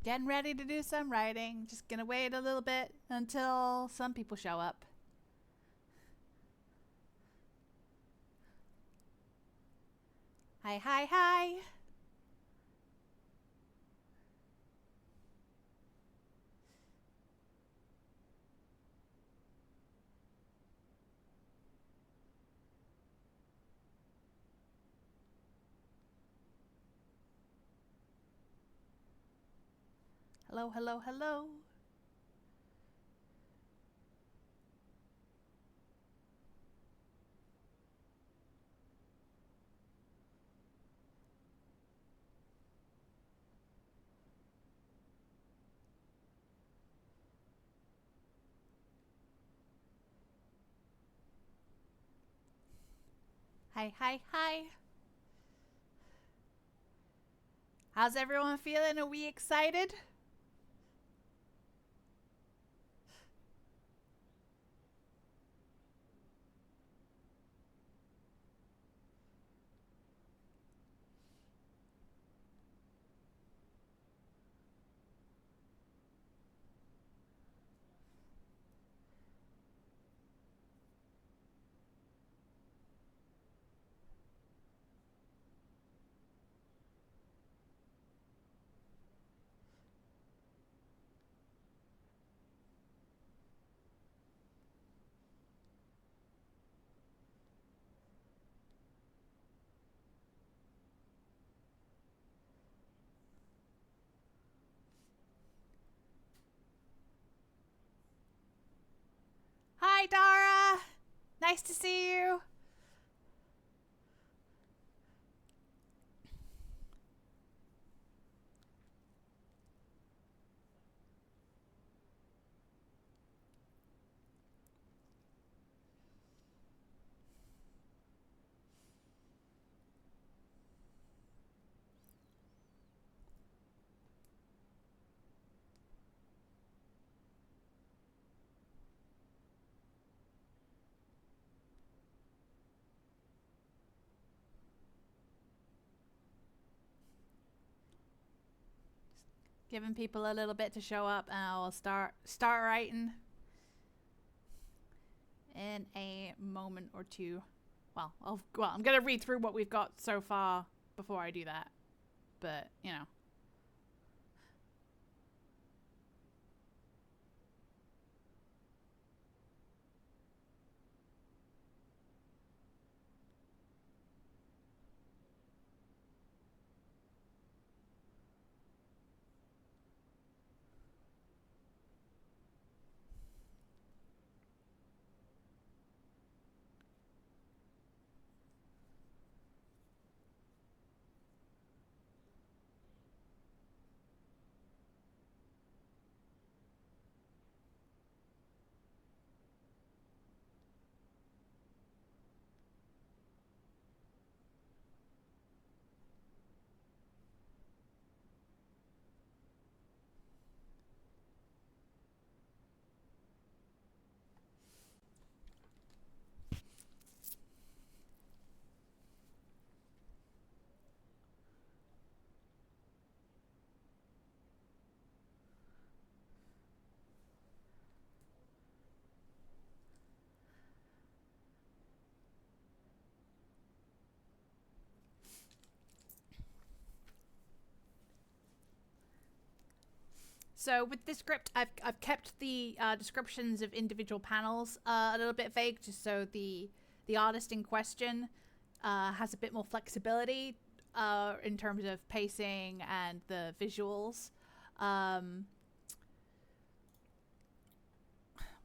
Getting ready to do some writing. Just gonna wait a little bit until some people show up. Hi, hi, hi. Hello, hello, hello. Hi, hi, hi. How's everyone feeling? Are we excited? Hi, Dara. Nice to see you. Giving people a little bit to show up, and I'll start writing in a moment or two. I'm gonna read through what we've got so far before I do that. But you know, so with this script, I've kept the descriptions of individual panels a little bit vague, just so the artist in question has a bit more flexibility in terms of pacing and the visuals. Um,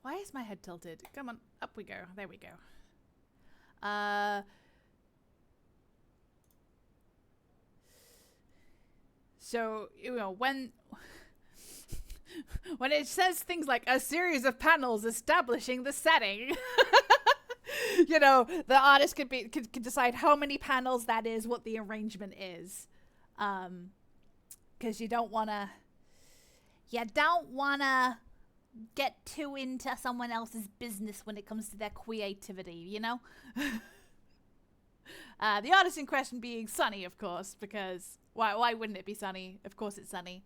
why is my head tilted? Come on, up we go. There we go. So you know when it says things like a series of panels establishing the setting, you know, the artist could decide how many panels that is, what the arrangement is, because you don't wanna get too into someone else's business when it comes to their creativity, you know. The artist in question being Sunny, of course, because why wouldn't it be Sunny? Of course it's Sunny.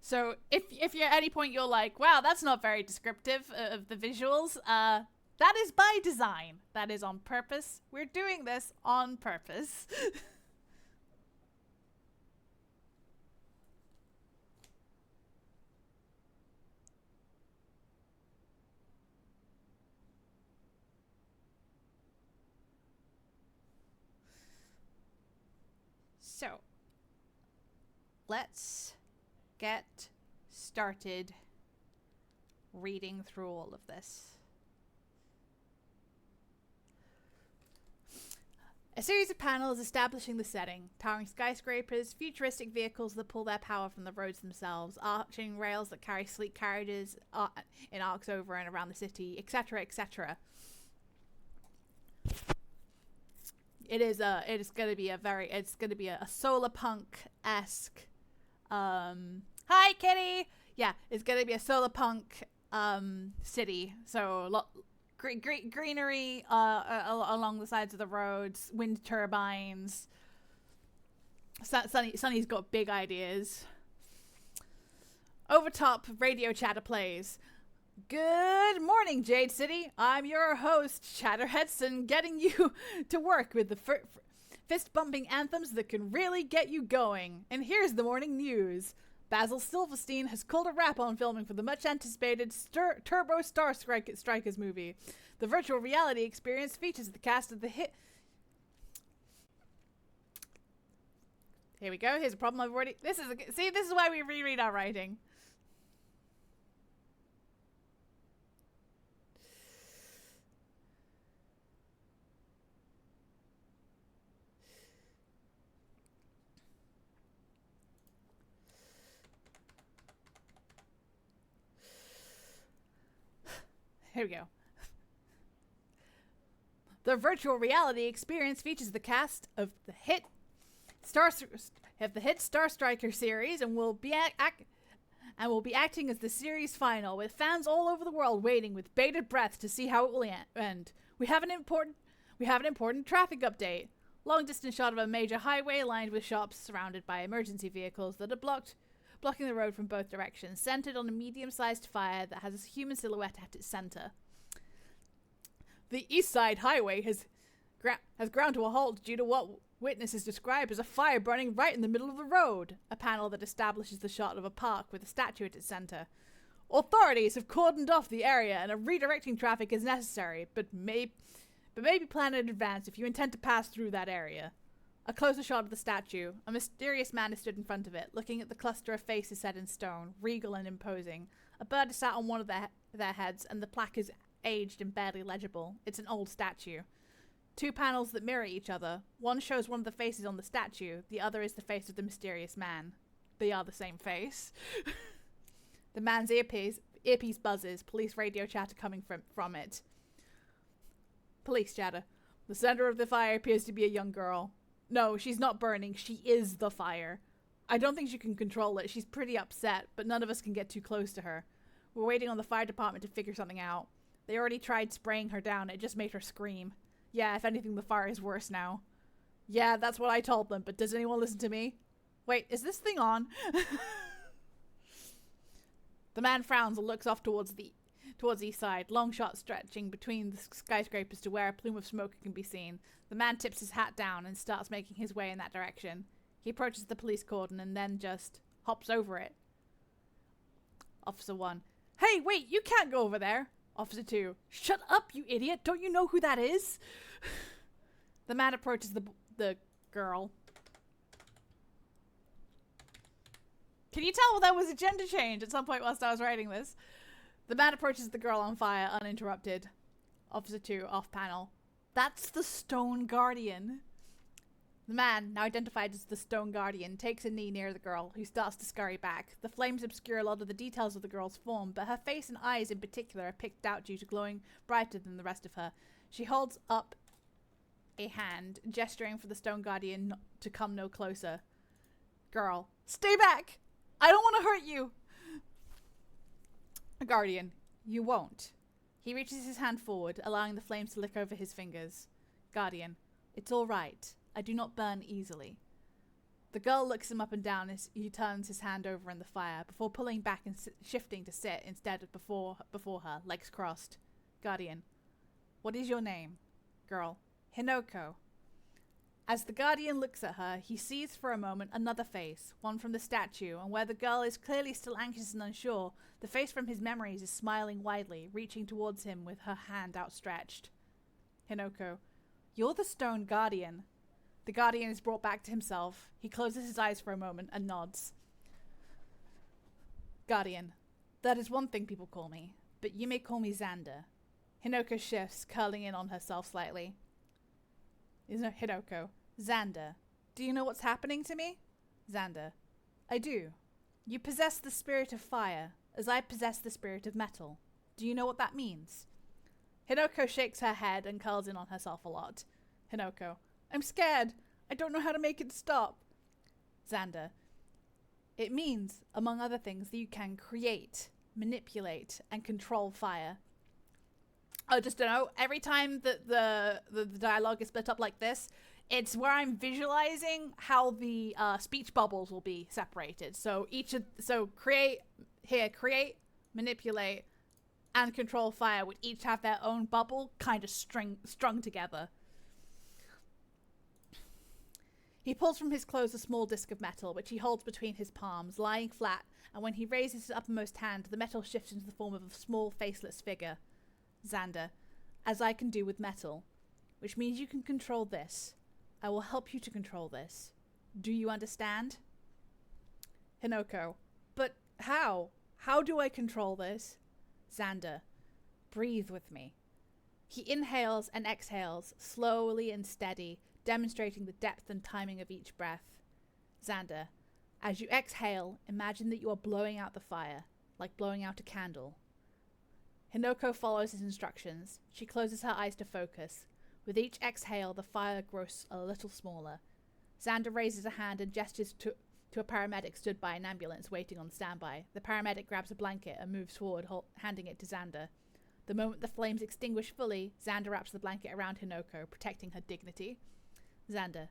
So if you're at any point you're like, wow, that's not very descriptive of the visuals, that is by design. That is on purpose. We're doing this on purpose. So, let's get started reading through all of this. A series of panels establishing the setting, towering skyscrapers, futuristic vehicles that pull their power from the roads themselves, arching rails that carry sleek carriages in arcs over and around the city, etc., etc. It's gonna be a solar punk-esque, hi Kitty! Yeah, it's gonna be a solar punk, city, so greenery, along the sides of the roads, wind turbines. Sunny's got big ideas. Overtop radio chatter plays. Good morning, Jade City. I'm your host, Chatter Hedson, getting you to work with the fist-bumping anthems that can really get you going. And here's the morning news. Basil Silverstein has called a wrap on filming for the much-anticipated Turbo Star Strikers movie. The virtual reality experience features the cast of the hit... Here we go. Here's a problem I've already... This is why we reread our writing. Here we go. The virtual reality experience features the cast of the hit Star Striker series and will be acting as the series final, with fans all over the world waiting with bated breath to see how it will end. We have an important traffic update. Long distance shot of a major highway lined with shops surrounded by emergency vehicles that are blocking the road from both directions, centered on a medium-sized fire that has a human silhouette at its center. The East Side Highway has ground to a halt due to what witnesses describe as a fire burning right in the middle of the road, a panel that establishes the shot of a park with a statue at its center. Authorities have cordoned off the area and are redirecting traffic as necessary, but maybe plan in advance if you intend to pass through that area. A closer shot of the statue. A mysterious man is stood in front of it, looking at the cluster of faces set in stone, regal and imposing. A bird is sat on one of their heads, and the plaque is aged and barely legible. It's an old statue. Two panels that mirror each other. One shows one of the faces on the statue, the other is the face of the mysterious man. They are the same face. The man's earpiece buzzes, police radio chatter coming from it. Police chatter. The center of the fire appears to be a young girl. No, she's not burning. She is the fire. I don't think she can control it. She's pretty upset, but none of us can get too close to her. We're waiting on the fire department to figure something out. They already tried spraying her down. It just made her scream. Yeah, if anything, the fire is worse now. Yeah, that's what I told them, but does anyone listen to me? Wait, is this thing on? The man frowns and looks off towards East Side, long shot stretching between the skyscrapers to where a plume of smoke can be seen. The man tips his hat down and starts making his way in that direction. He approaches the police cordon and then just hops over it. Officer 1. Hey, wait, you can't go over there. Officer 2. Shut up, you idiot. Don't you know who that is? The man approaches the girl. Can you tell there was a gender change at some point whilst I was writing this? The man approaches the girl on fire, uninterrupted. Officer 2, off panel. That's the Stone Guardian. The man, now identified as the Stone Guardian, takes a knee near the girl, who starts to scurry back. The flames obscure a lot of the details of the girl's form, but her face and eyes in particular are picked out due to glowing brighter than the rest of her. She holds up a hand, gesturing for the Stone Guardian to come no closer. Girl. Stay back! I don't want to hurt you! Guardian. You won't. He reaches his hand forward, allowing the flames to lick over his fingers. Guardian. It's all right. I do not burn easily. The girl looks him up and down as he turns his hand over in the fire, before pulling back and shifting to sit instead of before her, legs crossed. Guardian. What is your name? Girl. Hinoko. As the Guardian looks at her, he sees for a moment another face, one from the statue, and where the girl is clearly still anxious and unsure, the face from his memories is smiling widely, reaching towards him with her hand outstretched. Hinoko. You're the Stone Guardian. The Guardian is brought back to himself. He closes his eyes for a moment and nods. Guardian. That is one thing people call me, but you may call me Xander. Hinoko shifts, curling in on herself slightly. Hinoko. Xander. Do you know what's happening to me? Xander. I do. You possess the spirit of fire, as I possess the spirit of metal. Do you know what that means? Hinoko shakes her head and curls in on herself a lot. Hinoko. I'm scared. I don't know how to make it stop. Xander. It means, among other things, that you can create, manipulate, and control fire. Oh, just to know, every time that the dialogue is split up like this, it's where I'm visualizing how the speech bubbles will be separated. So create, manipulate, and control fire would each have their own bubble kind of strung together. He pulls from his clothes a small disc of metal, which he holds between his palms, lying flat, and when he raises his uppermost hand, the metal shifts into the form of a small, faceless figure. Xander. As I can do with metal. Which means you can control this. I will help you to control this. Do you understand? Hinoko. But how? How do I control this? Xander. Breathe with me. He inhales and exhales, slowly and steady, demonstrating the depth and timing of each breath. Xander. As you exhale, imagine that you are blowing out the fire, like blowing out a candle. Hinoko follows his instructions. She closes her eyes to focus. With each exhale, the fire grows a little smaller. Xander raises a hand and gestures to a paramedic stood by an ambulance waiting on standby. The paramedic grabs a blanket and moves forward, handing it to Xander. The moment the flames extinguish fully, Xander wraps the blanket around Hinoko, protecting her dignity. Xander.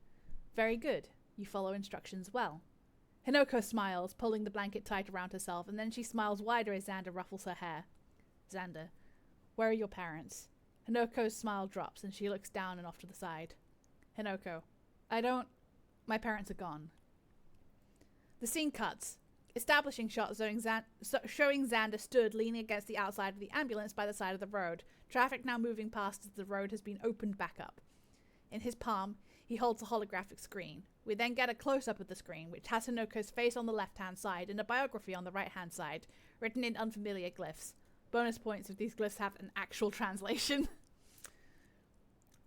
Very good. You follow instructions well. Hinoko smiles, pulling the blanket tight around herself, and then she smiles wider as Xander ruffles her hair. Xander. Where are your parents? Hinoko's smile drops, and she looks down and off to the side. Hinoko. My parents are gone. The scene cuts. Establishing shot showing Xander stood leaning against the outside of the ambulance by the side of the road, traffic now moving past as the road has been opened back up. In his palm, he holds a holographic screen. We then get a close-up of the screen, which has Hinoko's face on the left-hand side and a biography on the right-hand side, written in unfamiliar glyphs. Bonus points if these glyphs have an actual translation.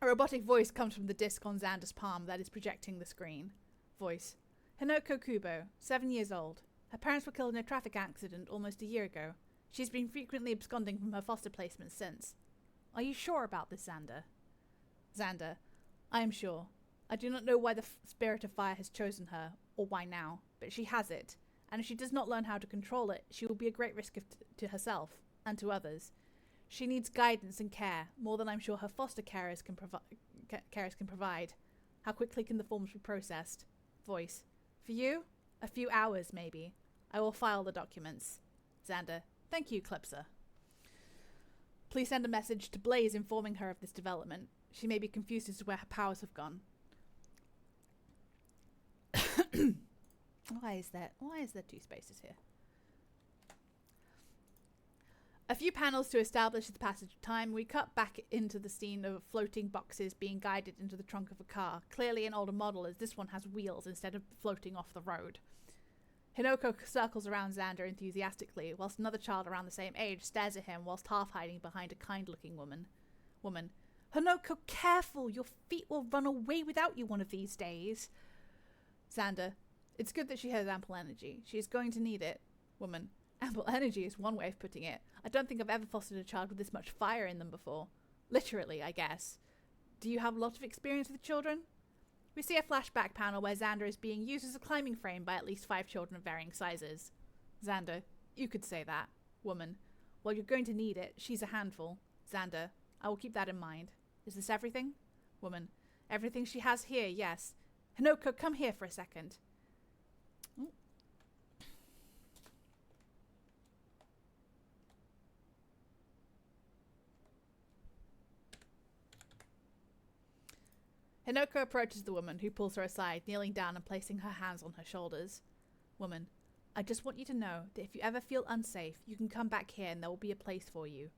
A robotic voice comes from the disc on Xander's palm that is projecting the screen. Voice. Hinoko Kubo, 7 years old. Her parents were killed in a traffic accident almost a year ago. She's been frequently absconding from her foster placement since. Are you sure about this, Xander? Xander. I am sure. I do not know why the spirit of fire has chosen her, or why now, but she has it, and if she does not learn how to control it, she will be a great risk to herself, and to others. She needs guidance and care, more than I'm sure her foster carers can provide. How quickly can the forms be processed? Voice. For you? A few hours, maybe. I will file the documents. Xander. Thank you, Klipsa. Please send a message to Blaze informing her of this development. She may be confused as to where her powers have gone. Why is there 2 spaces here? A few panels to establish the passage of time, we cut back into the scene of floating boxes being guided into the trunk of a car, clearly an older model as this one has wheels instead of floating off the road. Hinoko circles around Xander enthusiastically, whilst another child around the same age stares at him whilst half hiding behind a kind-looking woman. Hinoko, careful! Your feet will run away without you one of these days. Xander. It's good that she has ample energy. She is going to need it. Woman. Ample energy is one way of putting it. I don't think I've ever fostered a child with this much fire in them before. Literally, I guess. Do you have a lot of experience with children? We see a flashback panel where Xander is being used as a climbing frame by at least 5 children of varying sizes. Xander. You could say that. Woman. Well, you're going to need it. She's a handful. Xander. I will keep that in mind. Is this everything? Woman. Everything she has here, yes. Hinoko, come here for a second. Hinoko approaches the woman, who pulls her aside, kneeling down and placing her hands on her shoulders. Woman, I just want you to know that if you ever feel unsafe, you can come back here and there will be a place for you.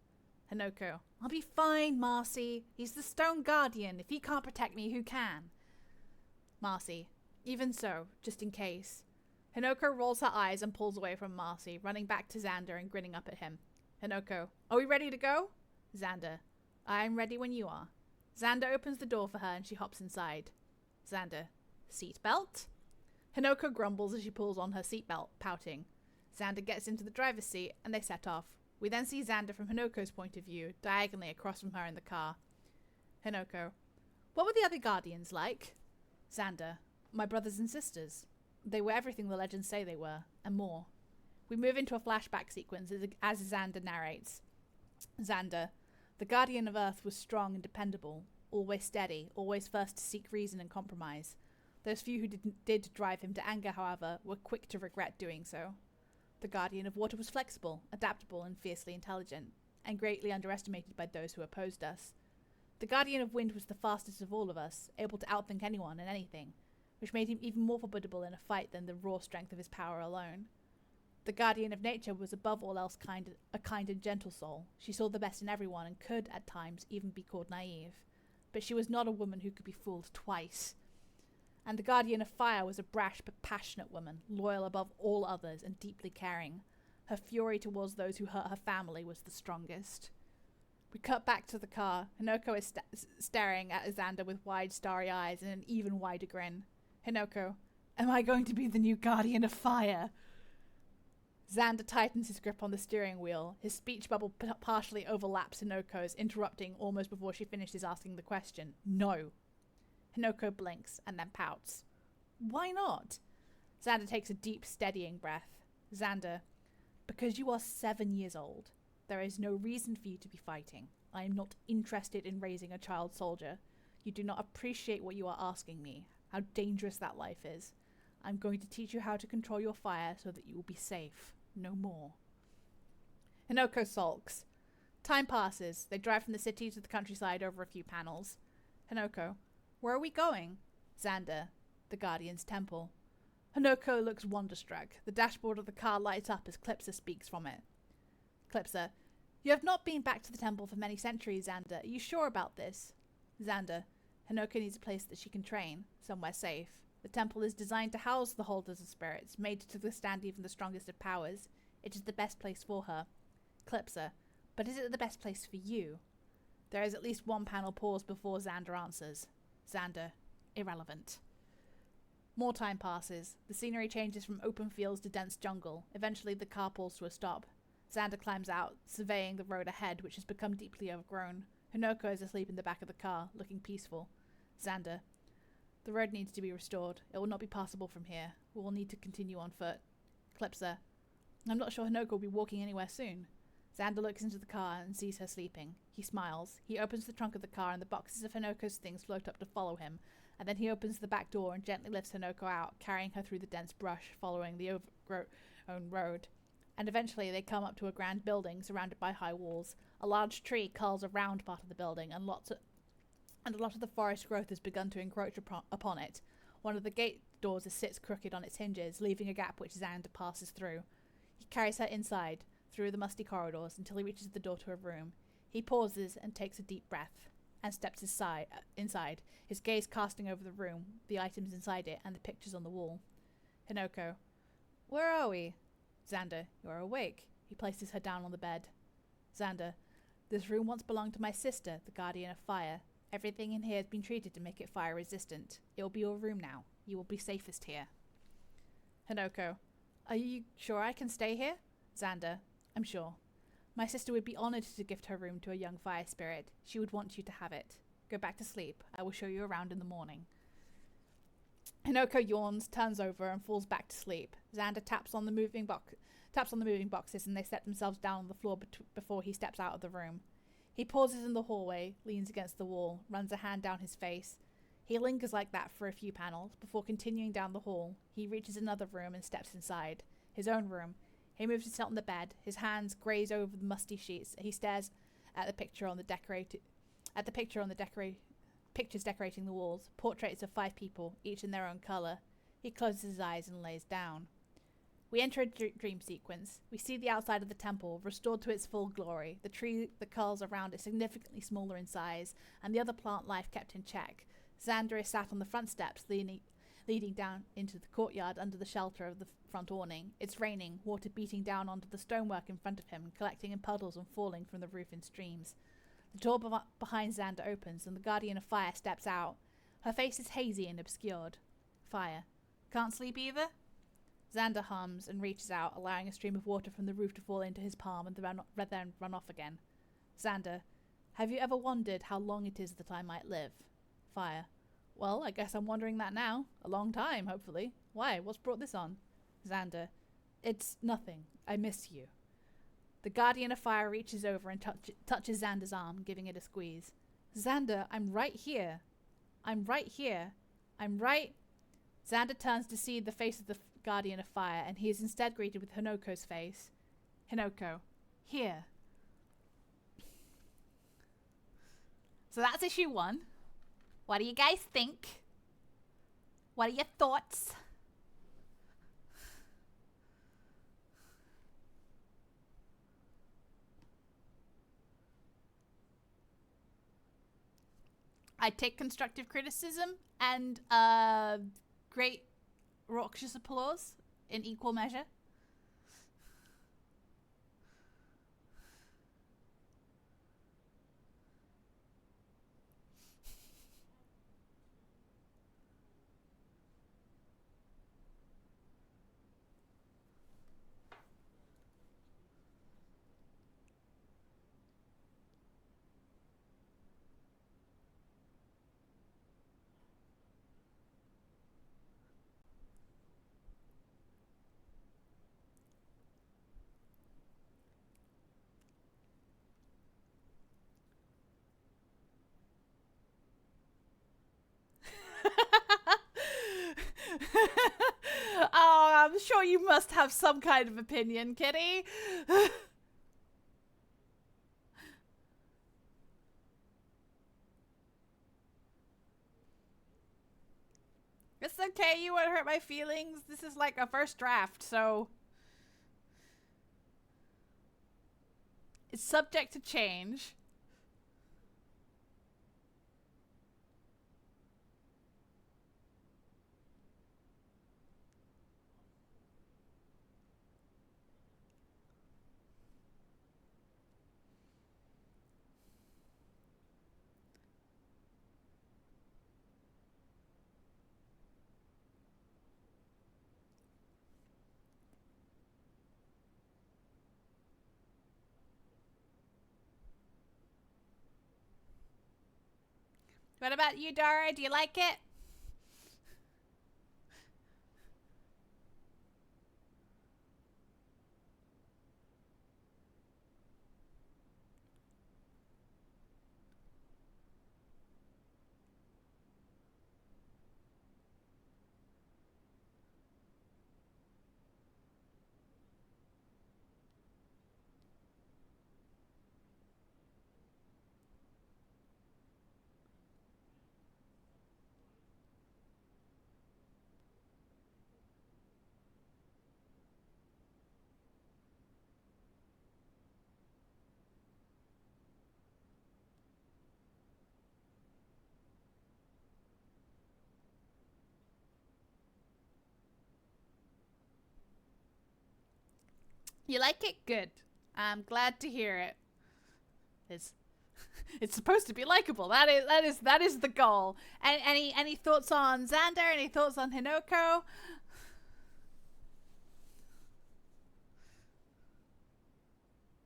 Hinoko, I'll be fine, Marcy. He's the Stone Guardian. If he can't protect me, who can? Marcy, even so, just in case. Hinoko rolls her eyes and pulls away from Marcy, running back to Xander and grinning up at him. Hinoko, are we ready to go? Xander, I'm ready when you are. Xander opens the door for her and she hops inside. Xander, seatbelt? Hinoko grumbles as she pulls on her seatbelt, pouting. Xander gets into the driver's seat and they set off. We then see Xander from Hinoko's point of view, diagonally across from her in the car. Hinoko, what were the other Guardians like? Xander, my brothers and sisters. They were everything the legends say they were, and more. We move into a flashback sequence as Xander narrates. Xander, the Guardian of Earth was strong and dependable, always steady, always first to seek reason and compromise. Those few who did drive him to anger, however, were quick to regret doing so. The Guardian of Water was flexible, adaptable, and fiercely intelligent, and greatly underestimated by those who opposed us. The Guardian of Wind was the fastest of all of us, able to outthink anyone and anything, which made him even more formidable in a fight than the raw strength of his power alone. The Guardian of Nature was above all else a kind and gentle soul. She saw the best in everyone and could, at times, even be called naive. But she was not a woman who could be fooled twice. And the Guardian of Fire was a brash but passionate woman, loyal above all others and deeply caring. Her fury towards those who hurt her family was the strongest. We cut back to the car. Hinoko is staring at Xander with wide, starry eyes and an even wider grin. Hinoko, am I going to be the new Guardian of Fire? Xander tightens his grip on the steering wheel. His speech bubble partially overlaps Hinoko's, interrupting almost before she finishes asking the question. No. Hinoko blinks and then pouts. Why not? Xander takes a deep, steadying breath. Xander, because you are 7 years old. There is no reason for you to be fighting. I am not interested in raising a child soldier. You do not appreciate what you are asking me, how dangerous that life is. I'm going to teach you how to control your fire so that you will be safe. No more. Hinoko sulks. Time passes. They drive from the city to the countryside over a few panels. Hinoko, where are we going? Xander, the Guardian's temple. Hinoko looks wonderstruck. The dashboard of the car lights up as Clipsa speaks from it. Clipsa, you have not been back to the temple for many centuries, Xander. Are you sure about this? Xander, Hinoko needs a place that she can train, somewhere safe. The temple is designed to house the holders of spirits, made to withstand even the strongest of powers. It is the best place for her. Clipsa, but is it the best place for you? There is at least one panel pause before Xander answers. Xander, irrelevant. More time passes. The scenery changes from open fields to dense jungle. Eventually the car pulls to a stop. Xander climbs out, surveying the road ahead, which has become deeply overgrown. Hinoko is asleep in the back of the car, looking peaceful. Xander, the road needs to be restored. It will not be passable from here. We will need to continue on foot. Clipsa, I'm not sure Hinoko will be walking anywhere soon. Xander looks into the car and sees her sleeping. He smiles. He opens the trunk of the car and the boxes of Hinoko's things float up to follow him, and then he opens the back door and gently lifts Hinoko out, carrying her through the dense brush, following the overgrown road. And eventually they come up to a grand building surrounded by high walls. A large tree curls around part of the building, and a lot of the forest growth has begun to encroach upon it. One of the gate doors sits crooked on its hinges, leaving a gap which Xander passes through. He carries her inside, through the musty corridors, until he reaches the door to a room. He pauses and takes a deep breath, and steps inside, his gaze casting over the room, the items inside it, and the pictures on the wall. Hinoko, where are we? Xander, you are awake. He places her down on the bed. Xander, this room once belonged to my sister, the Guardian of Fire. Everything in here has been treated to make it fire resistant. It will be your room now. You will be safest here. Hinoko, are you sure I can stay here? Xander, I'm sure. My sister would be honored to gift her room to a young fire spirit. She would want you to have it. Go back to sleep. I will show you around in the morning. Hinoko yawns, turns over, and falls back to sleep. Xander taps on the moving boxes, and they set themselves down on the floor before he steps out of the room. He pauses in the hallway, leans against the wall, runs a hand down his face. He lingers like that for a few panels, before continuing down the hall. He reaches another room and steps inside. His own room. He moves himself on the bed. His hands graze over the musty sheets. He stares at the picture on the pictures decorating the walls, portraits of 5 people, each in their own colour. He closes his eyes and lays down. We enter a dream sequence. We see the outside of the temple, restored to its full glory, the tree that curls around it significantly smaller in size, and the other plant life kept in check. Xander is sat on the front steps, leading down into the courtyard under the shelter of the front awning. It's raining, water beating down onto the stonework in front of him, collecting in puddles and falling from the roof in streams. The door behind Xander opens, and the Guardian of Fire steps out. Her face is hazy and obscured. Fire. Can't sleep either? Xander hums and reaches out, allowing a stream of water from the roof to fall into his palm and then run off again. Xander. Have you ever wondered how long it is that I might live? Fire. Well, I guess I'm wondering that now. A long time, hopefully. Why? What's brought this on? Xander. It's nothing. I miss you. The Guardian of Fire reaches over and touches Xander's arm, giving it a squeeze. Xander, I'm right here. I'm right here. I'm right... Xander turns to see the face of the Guardian of Fire, and he is instead greeted with Hinoko's face. Hinoko. Here. So that's issue 1. What do you guys think? What are your thoughts? I take constructive criticism and great raucous applause in equal measure. Oh, I'm sure you must have some kind of opinion, Kitty. It's okay, you won't hurt my feelings. This is like a first draft, so... It's subject to change. What about you, Dara? Do you like it? You like it? Good. I'm glad to hear it. It's supposed to be likable. That is the goal. And any thoughts on Xander? Any thoughts on Hinoko?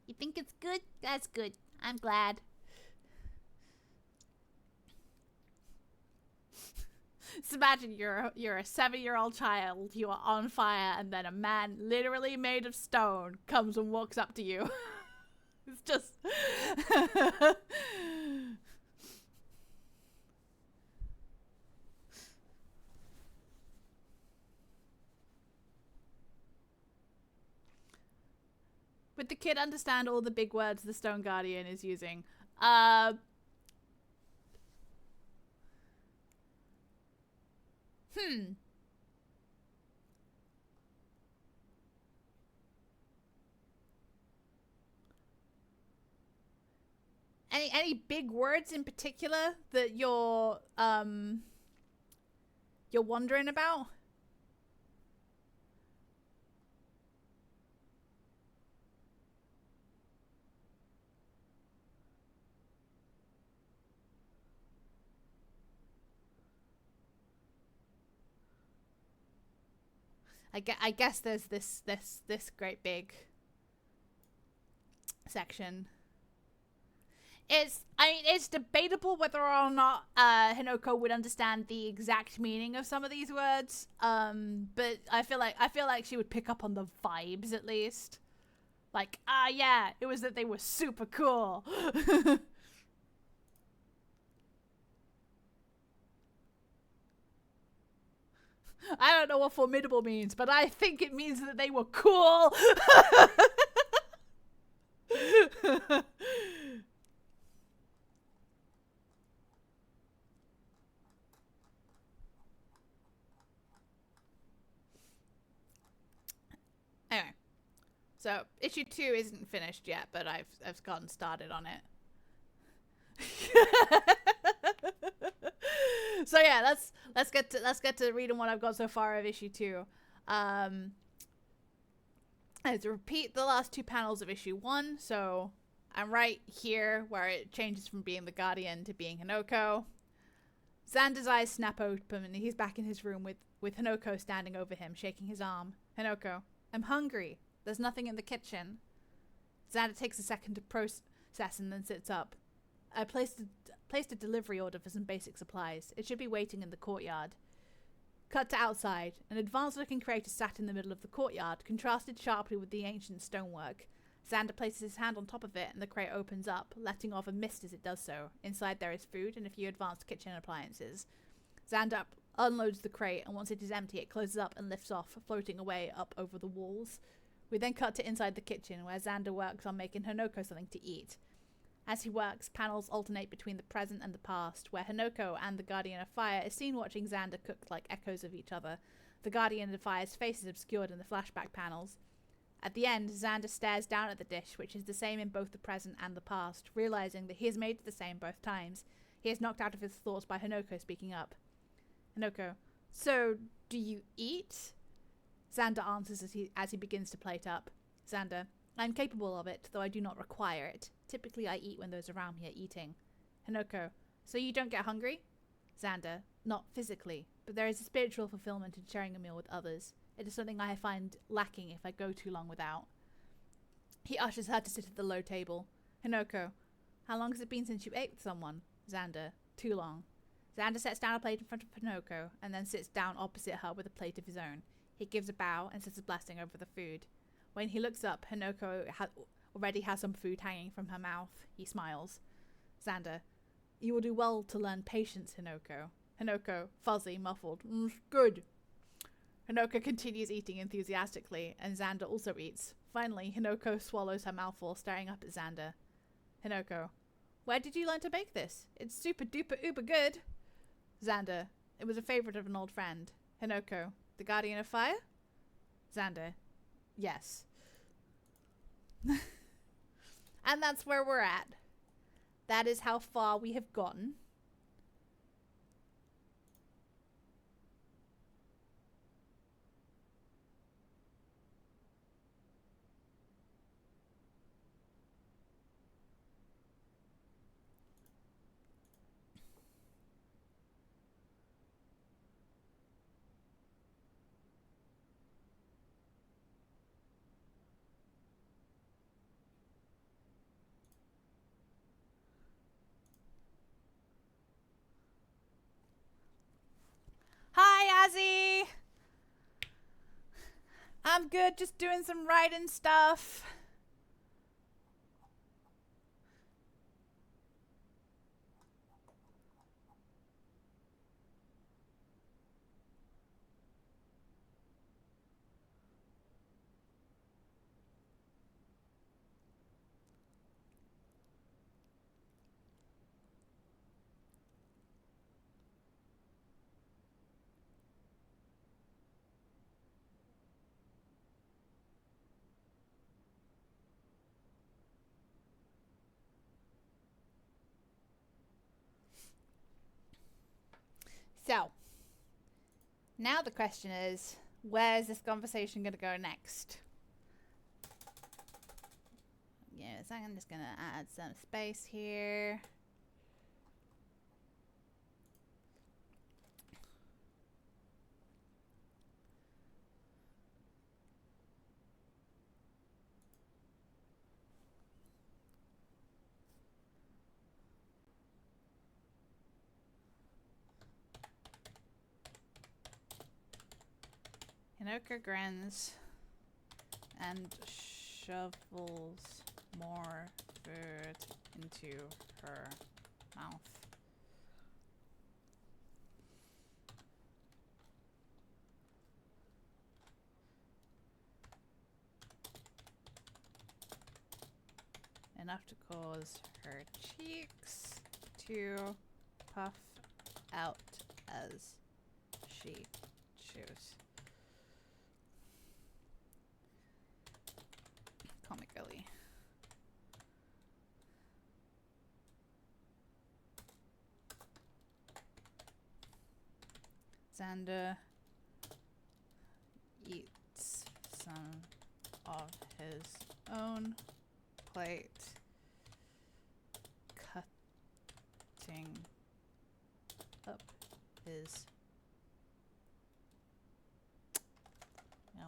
You think it's good? That's good. I'm glad. Just imagine you're a 7-year-old child, you are on fire, and then a man literally made of stone comes and walks up to you. It's just... Would the kid understand all the big words the Stone Guardian is using? Hmm. Any big words in particular that you're wondering about? I guess there's this great big section. It's debatable whether or not Hinoko would understand the exact meaning of some of these words. But I feel like she would pick up on the vibes at least. Like, yeah, it was that they were super cool. I don't know what formidable means, but I think it means that they were cool. Anyway, so issue 2 isn't finished yet, but I've gotten started on it. So yeah, let's get to reading what I've got so far of issue 2. I have to repeat the last 2 panels of issue 1. So I'm right here where it changes from being the Guardian to being Hinoko. Xander's eyes snap open and he's back in his room with Hinoko standing over him, shaking his arm. Hinoko, I'm hungry. There's nothing in the kitchen. Xander takes a second to process and then sits up. I placed a delivery order for some basic supplies. It should be waiting in the courtyard. Cut to outside. An advanced-looking creator sat in the middle of the courtyard, contrasted sharply with the ancient stonework. Xander places his hand on top of it and the crate opens up, letting off a mist as it does so. Inside there is food and a few advanced kitchen appliances. Xander unloads the crate and once it is empty it closes up and lifts off, floating away up over the walls. We then cut to inside the kitchen where Xander works on making Hinoko something to eat. As he works, panels alternate between the present and the past, where Hinoko and the Guardian of Fire is seen watching Xander cook like echoes of each other. The Guardian of Fire's face is obscured in the flashback panels. At the end, Xander stares down at the dish, which is the same in both the present and the past, realizing that he has made it the same both times. He is knocked out of his thoughts by Hinoko speaking up. Hinoko, so, do you eat? Xander answers as he begins to plate up. Xander, I'm capable of it, though I do not require it. Typically, I eat when those around me are eating. Hinoko, so you don't get hungry? Xander, not physically, but there is a spiritual fulfillment in sharing a meal with others. It is something I find lacking if I go too long without. He ushers her to sit at the low table. Hinoko, how long has it been since you ate with someone? Xander, too long. Xander sets down a plate in front of Hinoko and then sits down opposite her with a plate of his own. He gives a bow and says a blessing over the food. When he looks up, Hinoko already has some food hanging from her mouth. He smiles. Xander, you will do well to learn patience, Hinoko. Hinoko, fuzzy, muffled. Good. Hinoko continues eating enthusiastically, and Xander also eats. Finally, Hinoko swallows her mouthful, staring up at Xander. Hinoko, where did you learn to make this? It's super duper uber good. Xander, it was a favorite of an old friend. Hinoko, the Guardian of Fire? Xander, yes. And that's where we're at. That is how far we have gotten. Hi, Azzy! I'm good, just doing some writing stuff. So, now the question is, where's this conversation going to go next? Yes, I'm just going to add some space here. Hinoka grins and shovels more food into her mouth. Enough to cause her cheeks to puff out as she chews. Comically. Xander eats some of his own plate, cutting up his. No,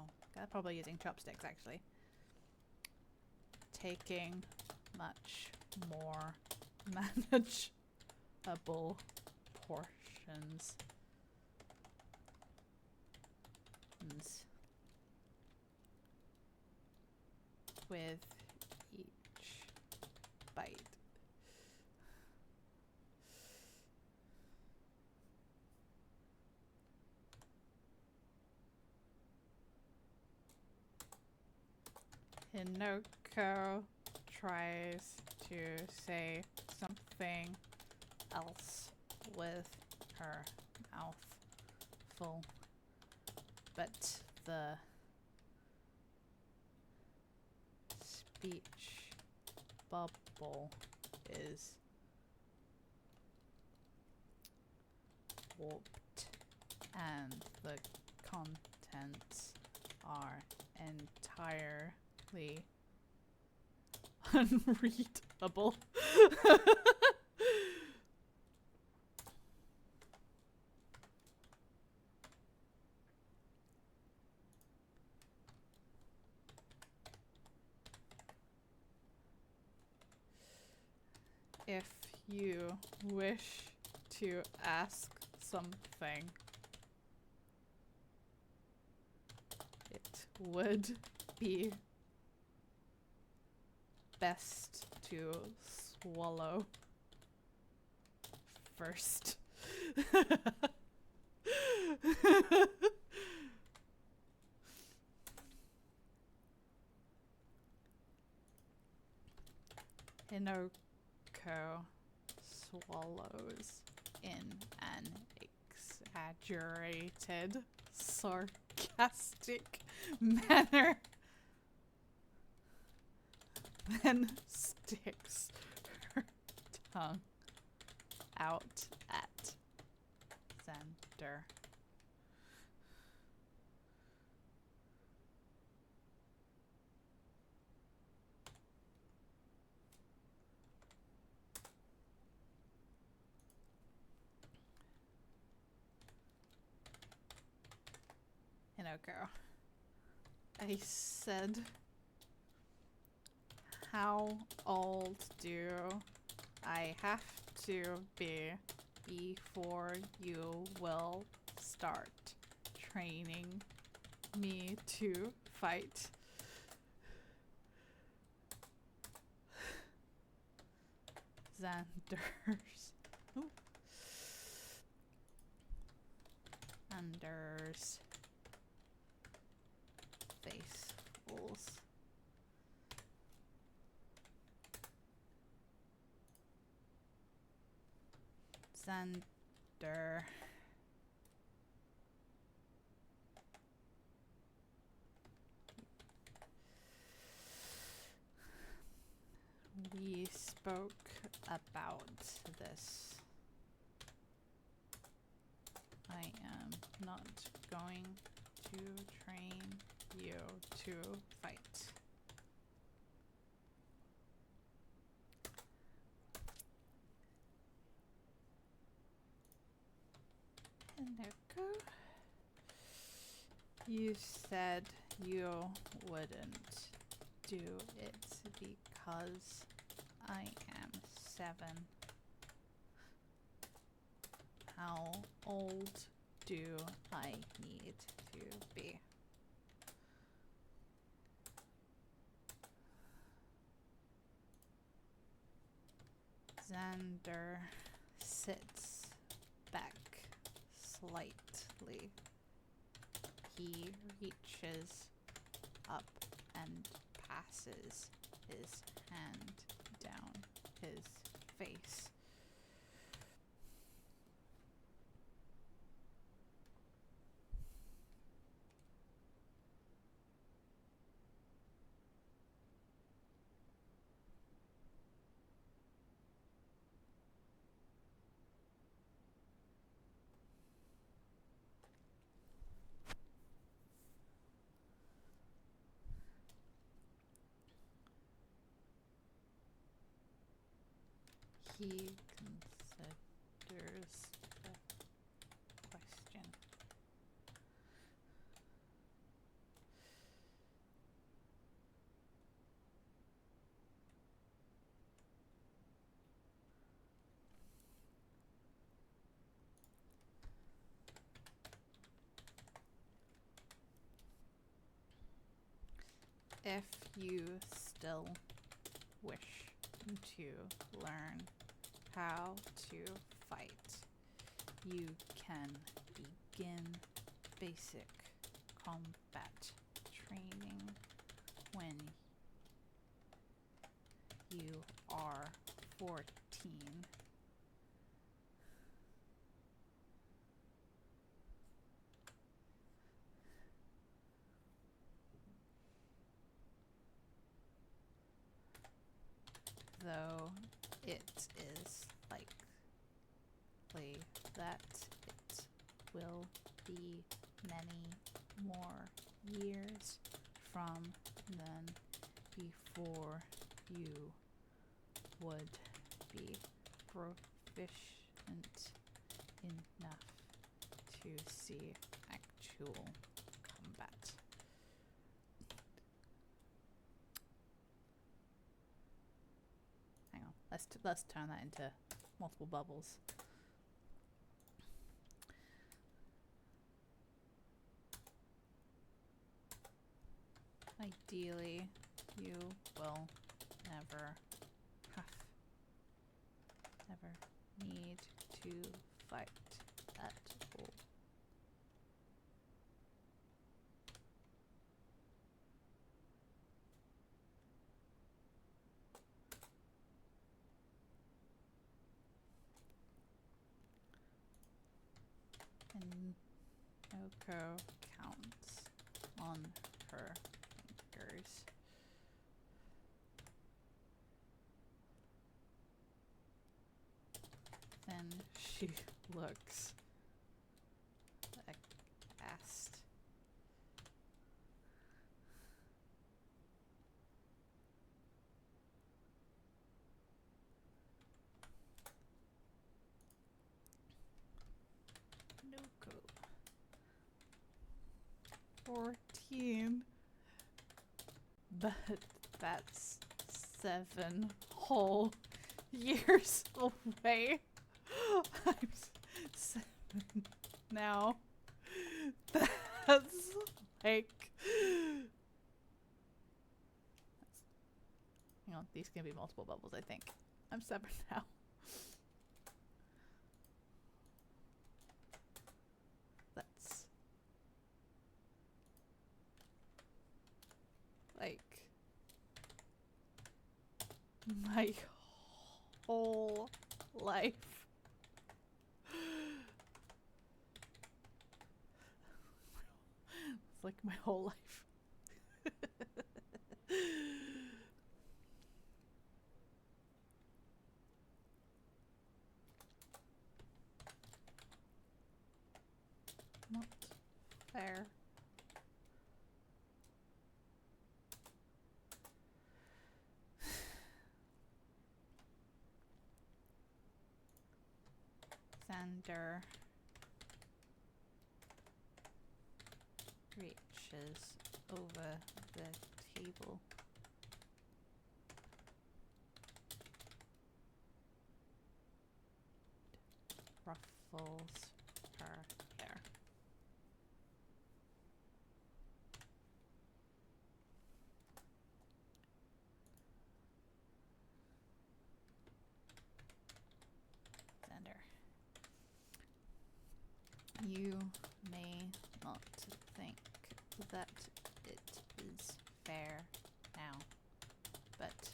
probably using chopsticks actually. Taking much more manageable portions. With each bite. Hinoko tries to say something else with her mouth full, but the speech bubble is warped and the contents are entirely unreadable. If you wish to ask something, it would be best to swallow first. Hinoko swallows in an exaggerated, sarcastic manner, then sticks her tongue out at Xander. Hinoko, I said, how old do I have to be before you will start training me to fight? Xander's. Ooh. Xander's face falls. Xander. We spoke about this I am not going to train you to fight. Hinoko, you said you wouldn't do it because I am 7. How old do I need to be? Xander sits back slightly. He reaches up and passes his hand down his face. He considers the question. If you still wish to learn how to fight, you can begin basic combat training when you are 14. Though it is likely that it will be many more years from then before you would be proficient enough to see actual combat. Hang on, let's turn that into multiple bubbles. Ideally, you will never need to fight at all. And Oko counts on her fingers. Then she looks aghast. Noko. 14. But that's 7 whole years away. I'm 7 now. That's like... Hang on, these can be multiple bubbles, I think. I'm 7 now. That's... like... my whole life. It's like my whole life. Xander reaches over the table. Ruffles her hair. Xander, you may not think that it is fair now, but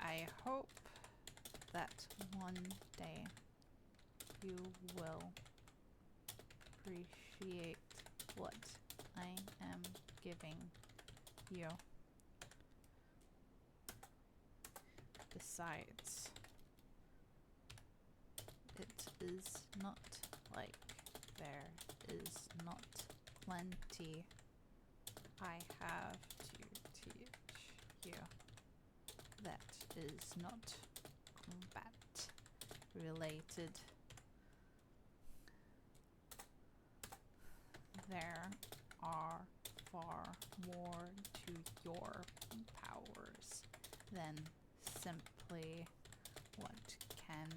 I hope that one day you will appreciate what I am giving you. Besides, it is not like there is not plenty I have to teach you that is not combat related. There are far more to your powers than simply what can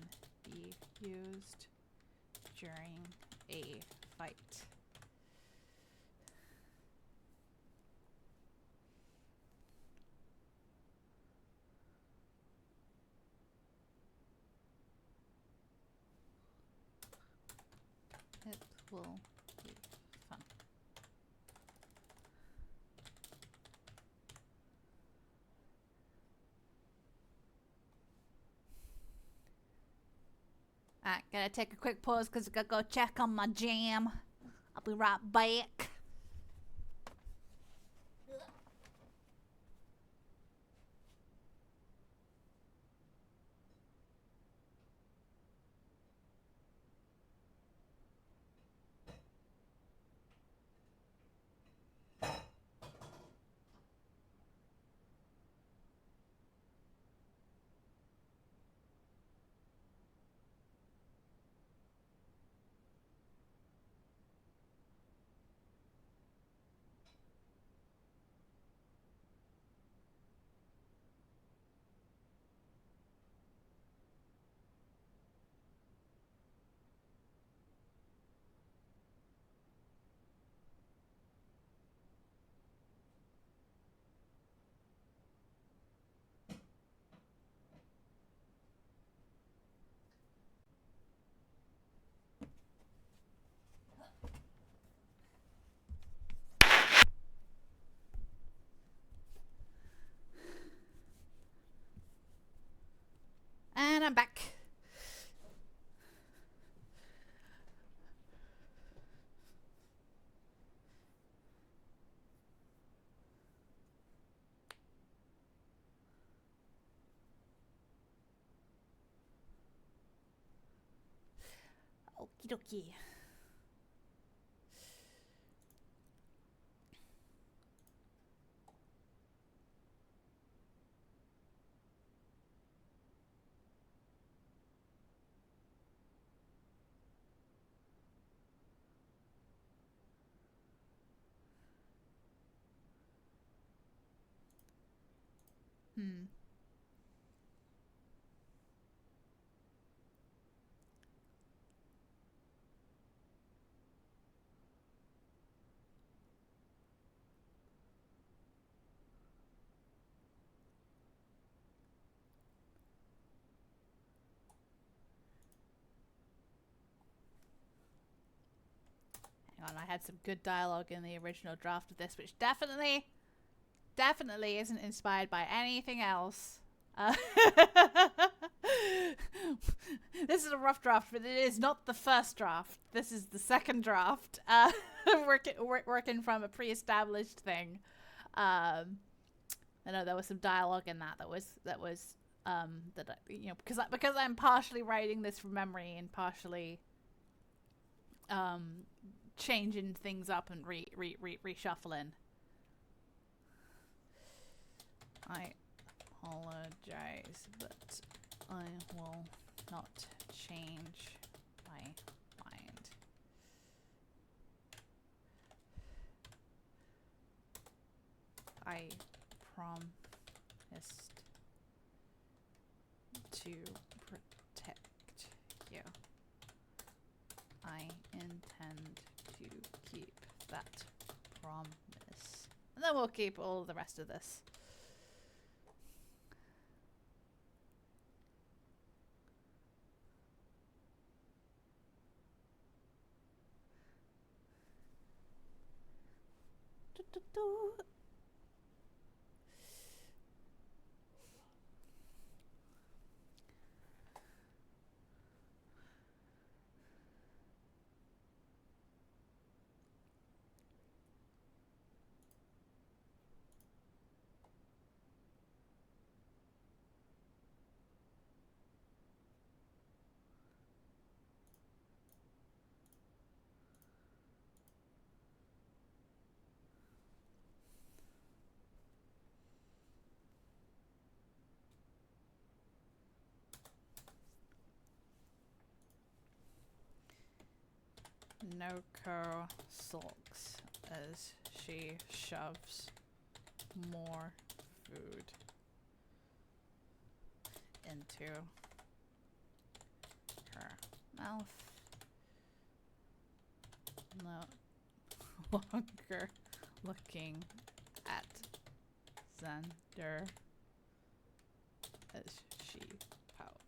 be used during a fight. It will be fun. Alright, gotta take a quick pause because I gotta go check on my jam. I'll be right back. And I'm back. Okie dokie. Hang on, I had some good dialogue in the original draft of this, which definitely isn't inspired by anything else. This is a rough draft, but it is not the first draft. This is the second draft. Working from a pre-established thing. I know there was some dialogue in that was because I'm partially writing this from memory and partially changing things up and reshuffling. I apologize, but I will not change my mind. I promised to protect you. I intend to keep that promise. And then we'll keep all the rest of this. Noko sulks as she shoves more food into her mouth. No longer looking at Xander as she pouts.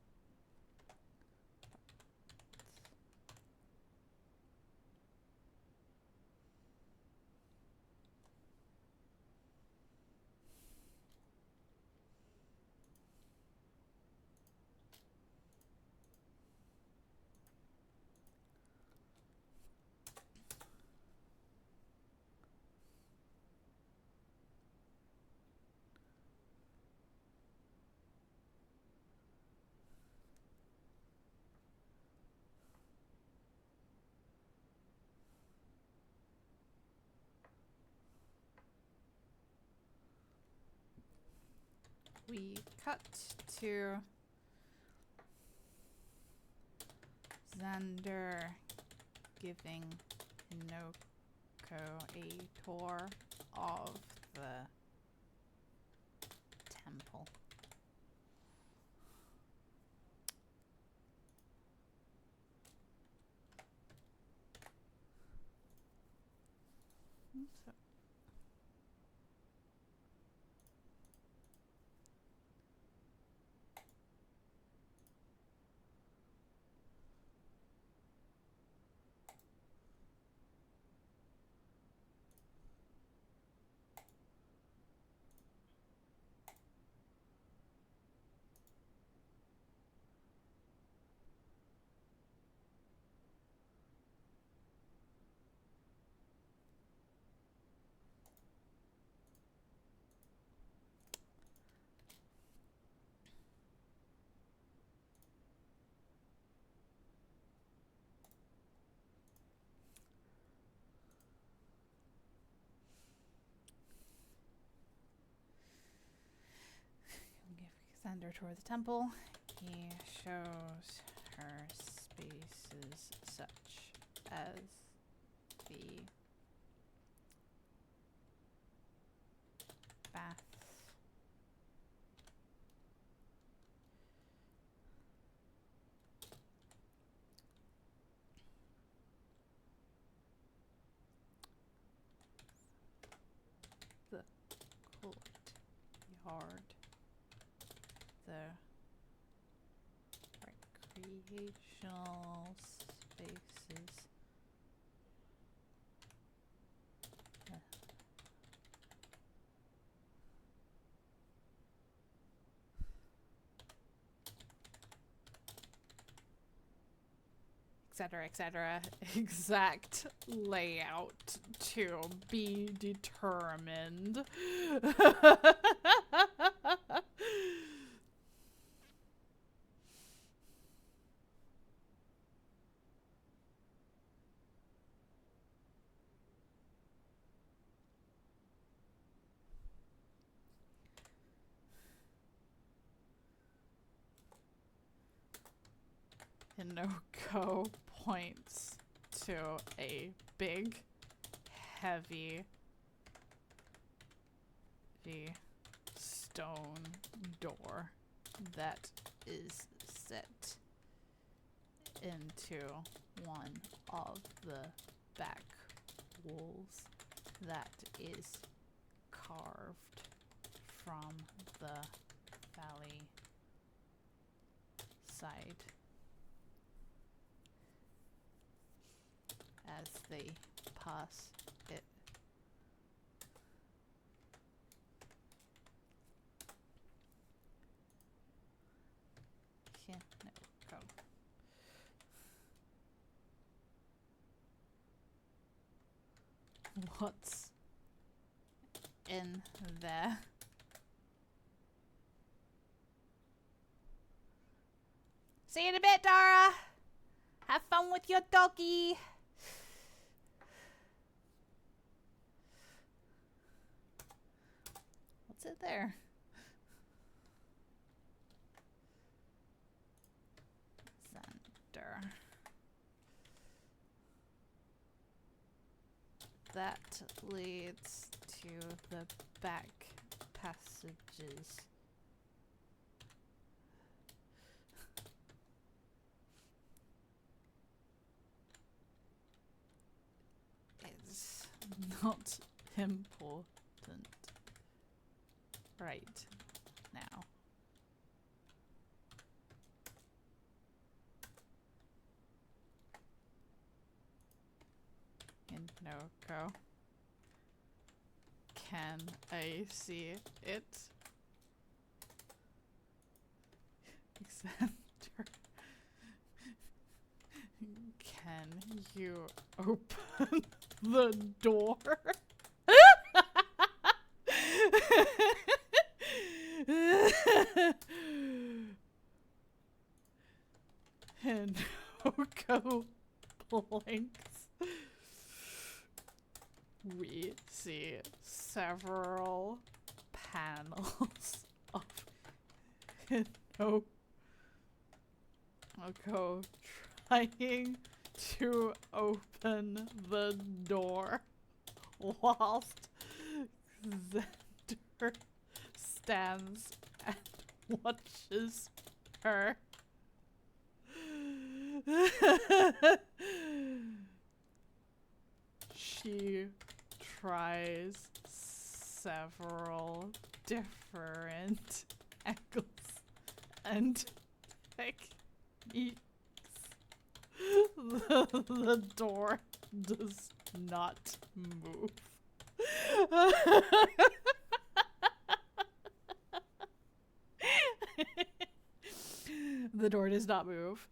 We cut to Xander giving Hinoko a tour of the temple. So Xander toward the temple. He shows her spaces such as the baths, the courtyard, the recreational spaces, etc., etc. Exact layout to be determined. Hinoko points to a big, heavy stone door that is set into one of the back walls that is carved from the valley side. As they pass it. Hinoko. What's in there? See you in a bit, Dara. Have fun with your doggy. What's it there? Xander. That leads to the back passages. It's not important right now. Hinoko. Can I see it? Xander. Can you open the door? Hinoko blinks. We see several panels of Hinoko trying to open the door whilst Xander stands and watches her. She tries several different angles and techniques. The door does not move. The door does not move.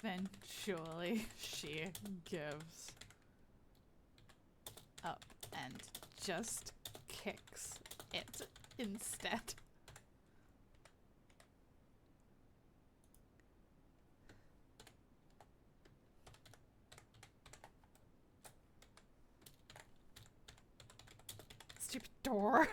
Eventually, she gives up and just kicks it instead. Stupid door.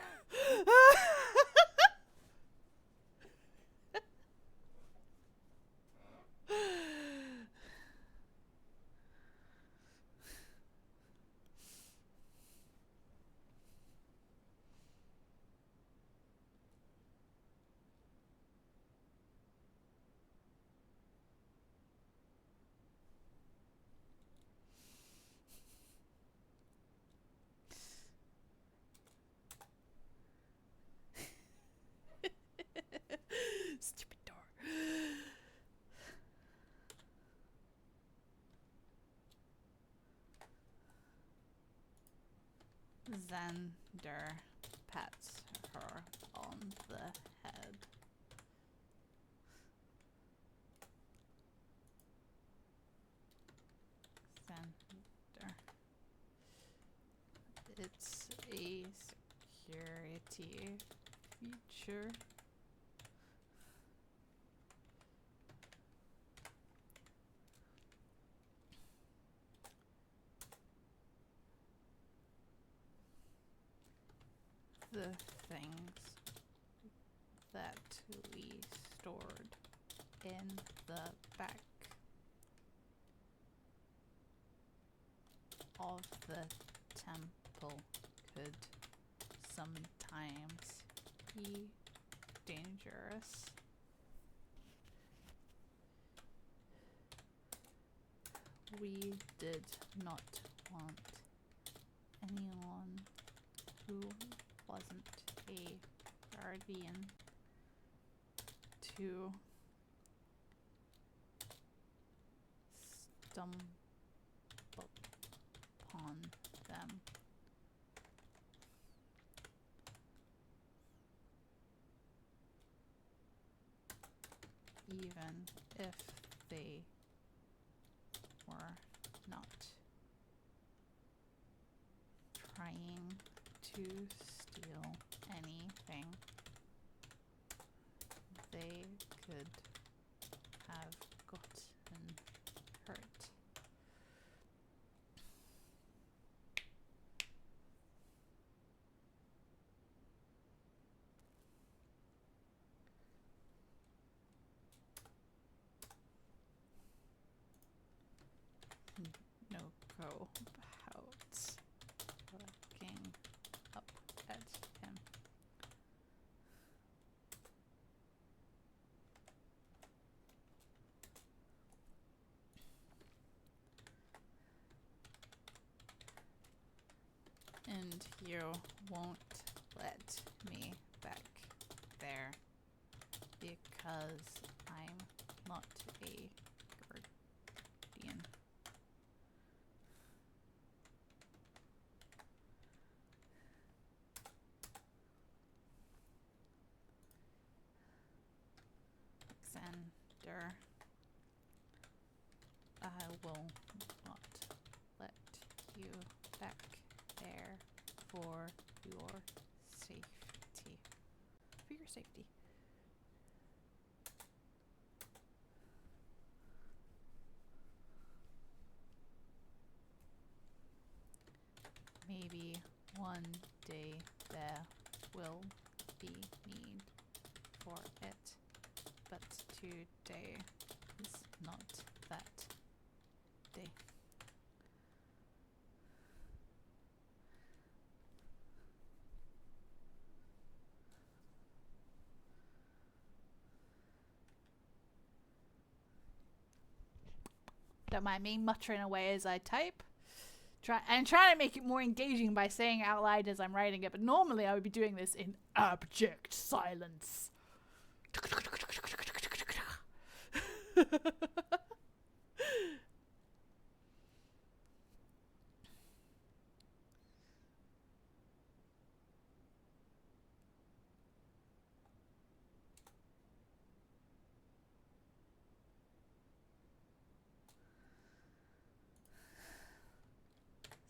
Stupid door. Xander pats her on the head. Center. It's a security feature. The things that we stored in the back of the temple could sometimes be dangerous. We did not want anyone who wasn't a guardian to stumble upon them. Even if they were not trying to steal anything, they could have gotten hurt. No go about looking up at him. And you won't let me back there because I'm not a guardian. Xander, I will not let you back there for your safety. For your safety. Maybe one day there will be need for it, but today is not that day. Don't mind me muttering away as I type. I'm trying to make it more engaging by saying it out loud as I'm writing it, but normally I would be doing this in abject silence.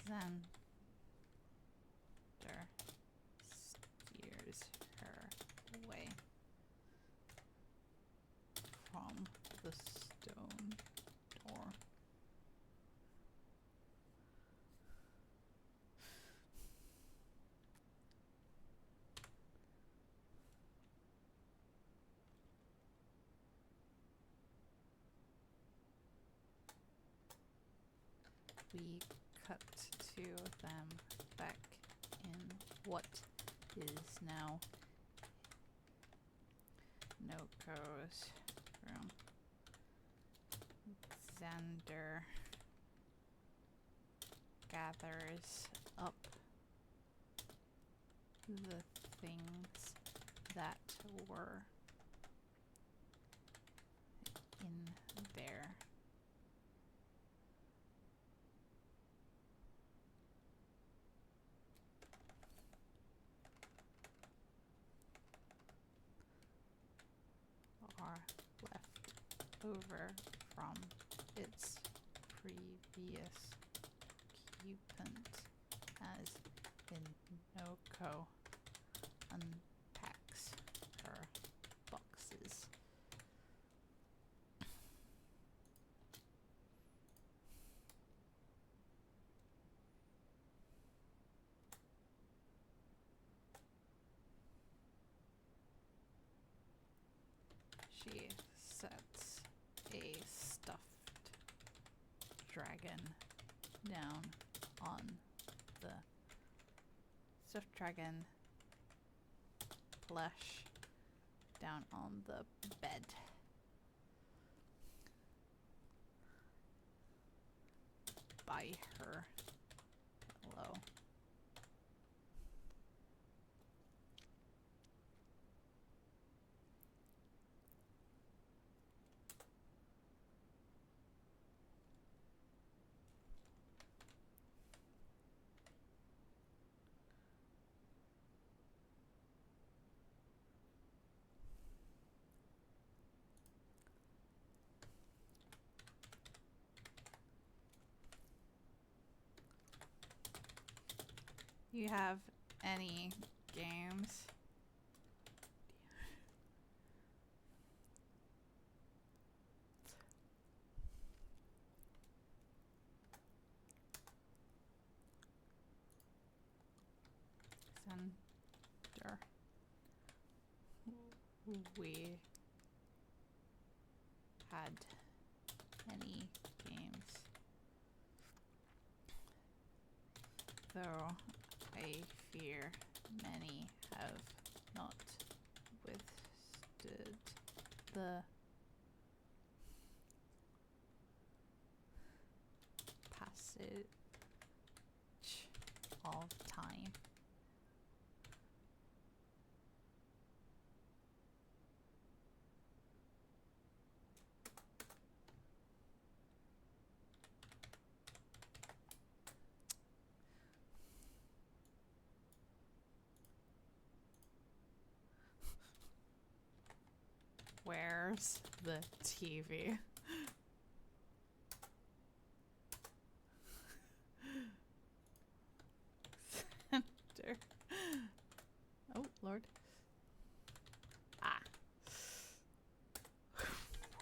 Xander steers her away from the stone door. We cut to them back in what is now Noko's room. Xander gathers up the things that were in there. are left over from its previous occupant as Inoko unpacks her boxes. She sets a stuffed dragon down on the stuffed dragon plush down on the bed. By her pillow. You have any games? Center. We had any games? Though I fear many have not withstood the passage of time. Where's the TV? Center. Oh, Lord. Ah.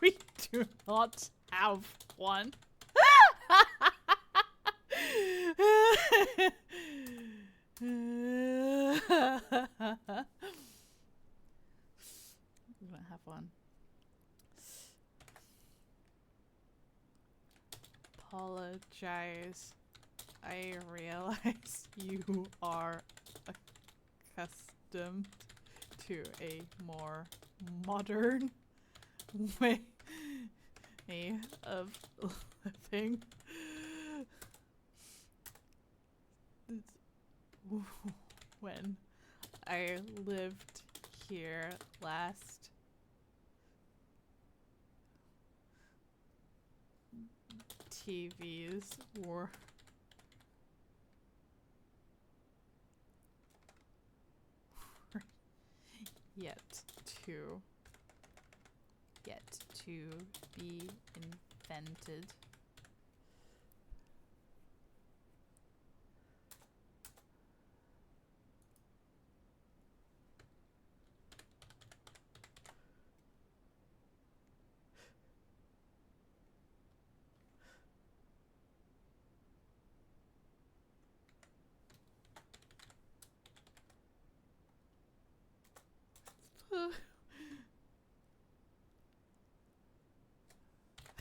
We do not have one. We don't have one. Apologize. I realize you are accustomed to a more modern way of living. When I lived here last, TVs were yet to be invented.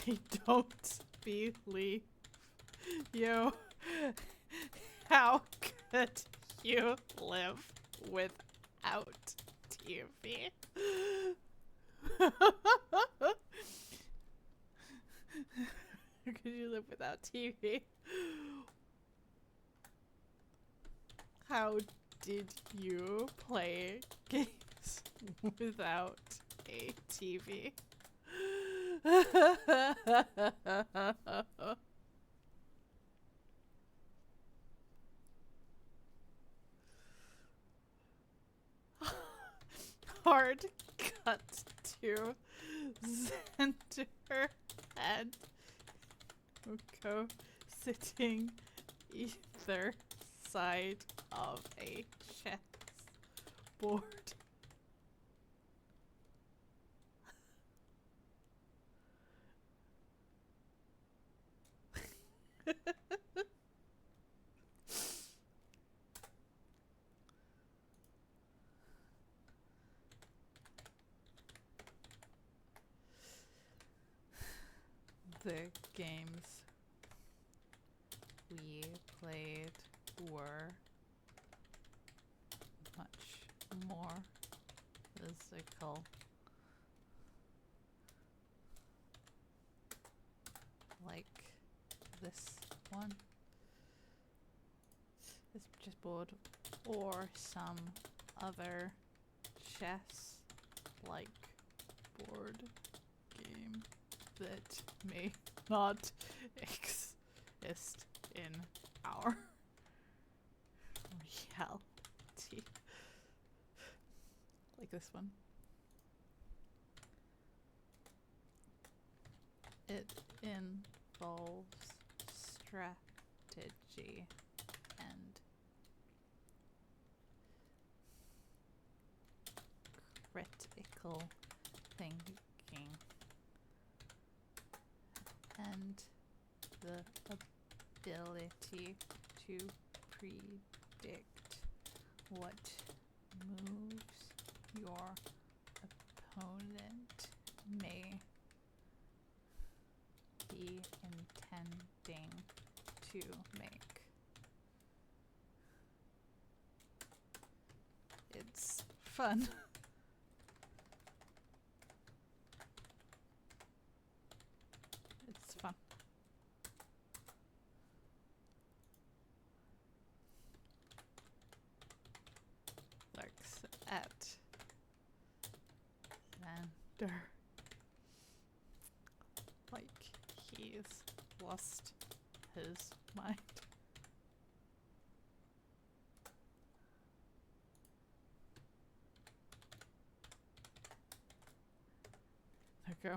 I don't believe you. How could you live without TV? How could you live without TV? How did you play games without a TV? Hard cut to center and Uko sitting either side of a chess board. The games we played were much more physical. Like this one. This chessboard or some other chess-like board game that may not exist in our reality. Like this one. It involves strategy and critical thinking and the ability to predict what moves your opponent may be intending to make. It's fun. It's fun. Looks at Xander like he's lost his mind. Okay,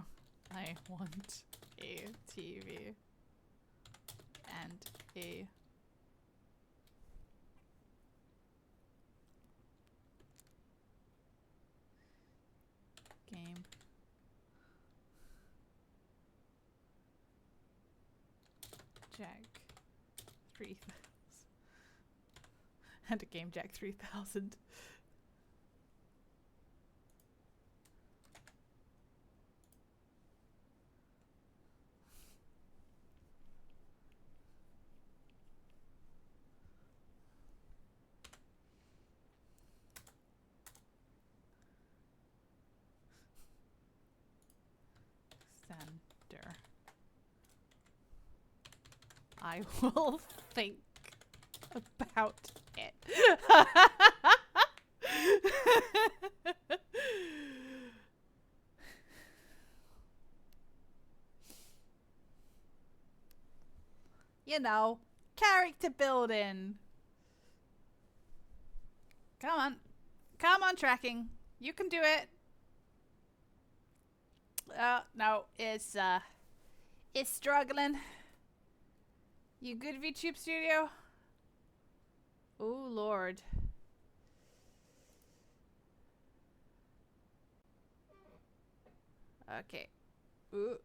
I want a TV and a game. Jack 3000 and a game Jack 3000. Xander. I will think about it. You know, character building. Come on. Come on, tracking. You can do it. No, it's struggling. You good, VTube Studio? Oh, Lord. Okay. Ooh.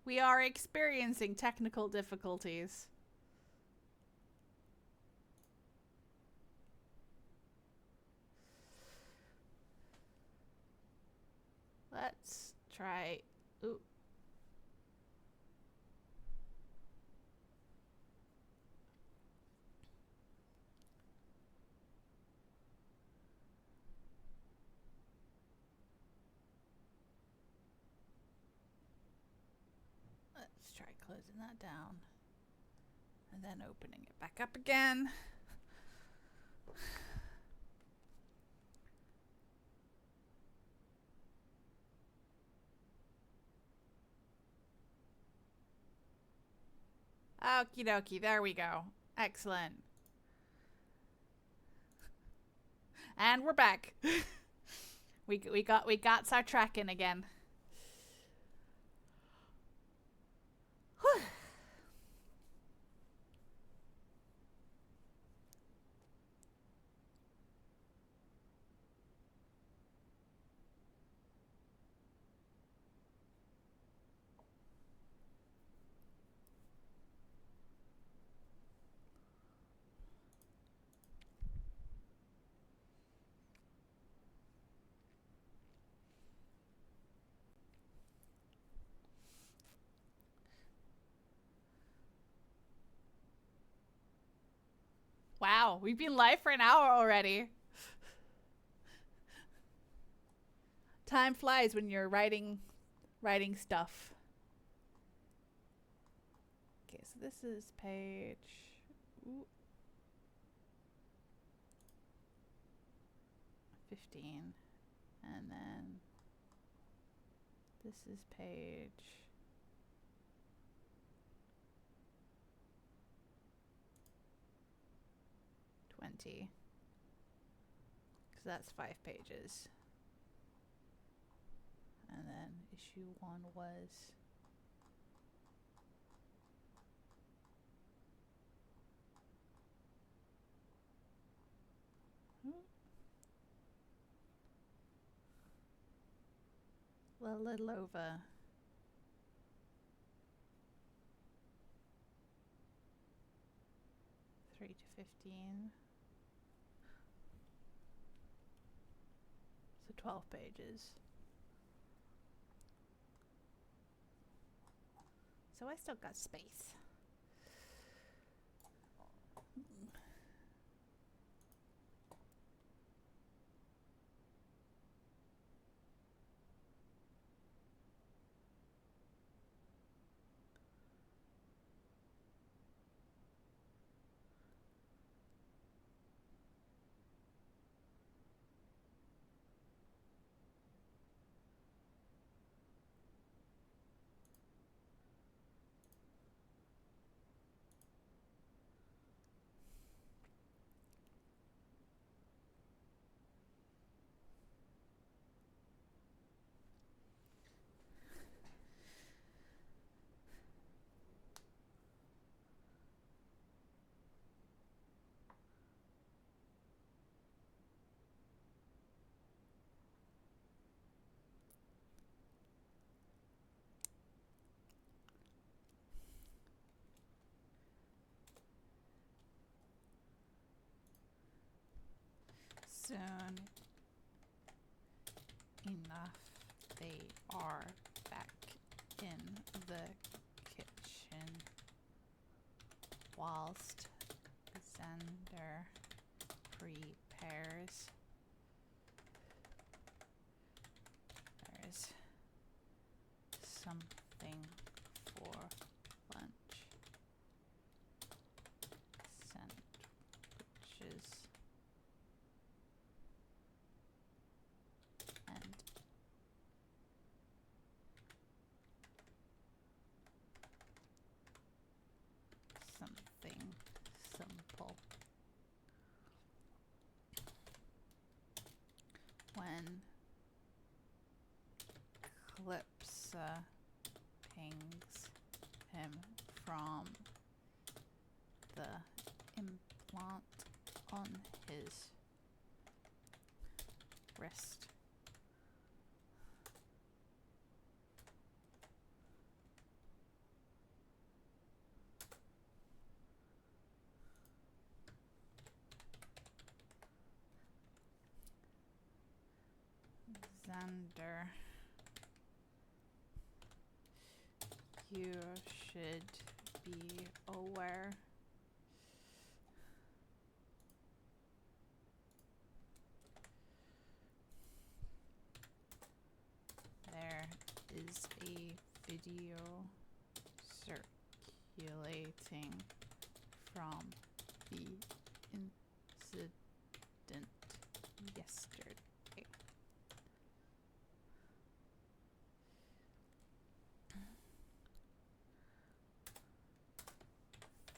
We are experiencing technical difficulties. Let's try. Ooh. Let's try closing that down and then opening it back up again. Okie dokie, there we go. Excellent. And we're back. we got our tracking again. Whew. Wow, we've been live for an hour already. Time flies when you're writing stuff. Okay, so this is page 15. And then this is page 20. So that's 5 pages. And then issue 1 was a little over 3 to 15. So 12 pages. So I still got space. Soon enough, they are back in the kitchen whilst Xander prepares. There's something for lunch. Sandwiches. And something simple. When Calypsa pings him from the implant on his wrist. Xander, you should be aware there is a video circulating from the incident yesterday.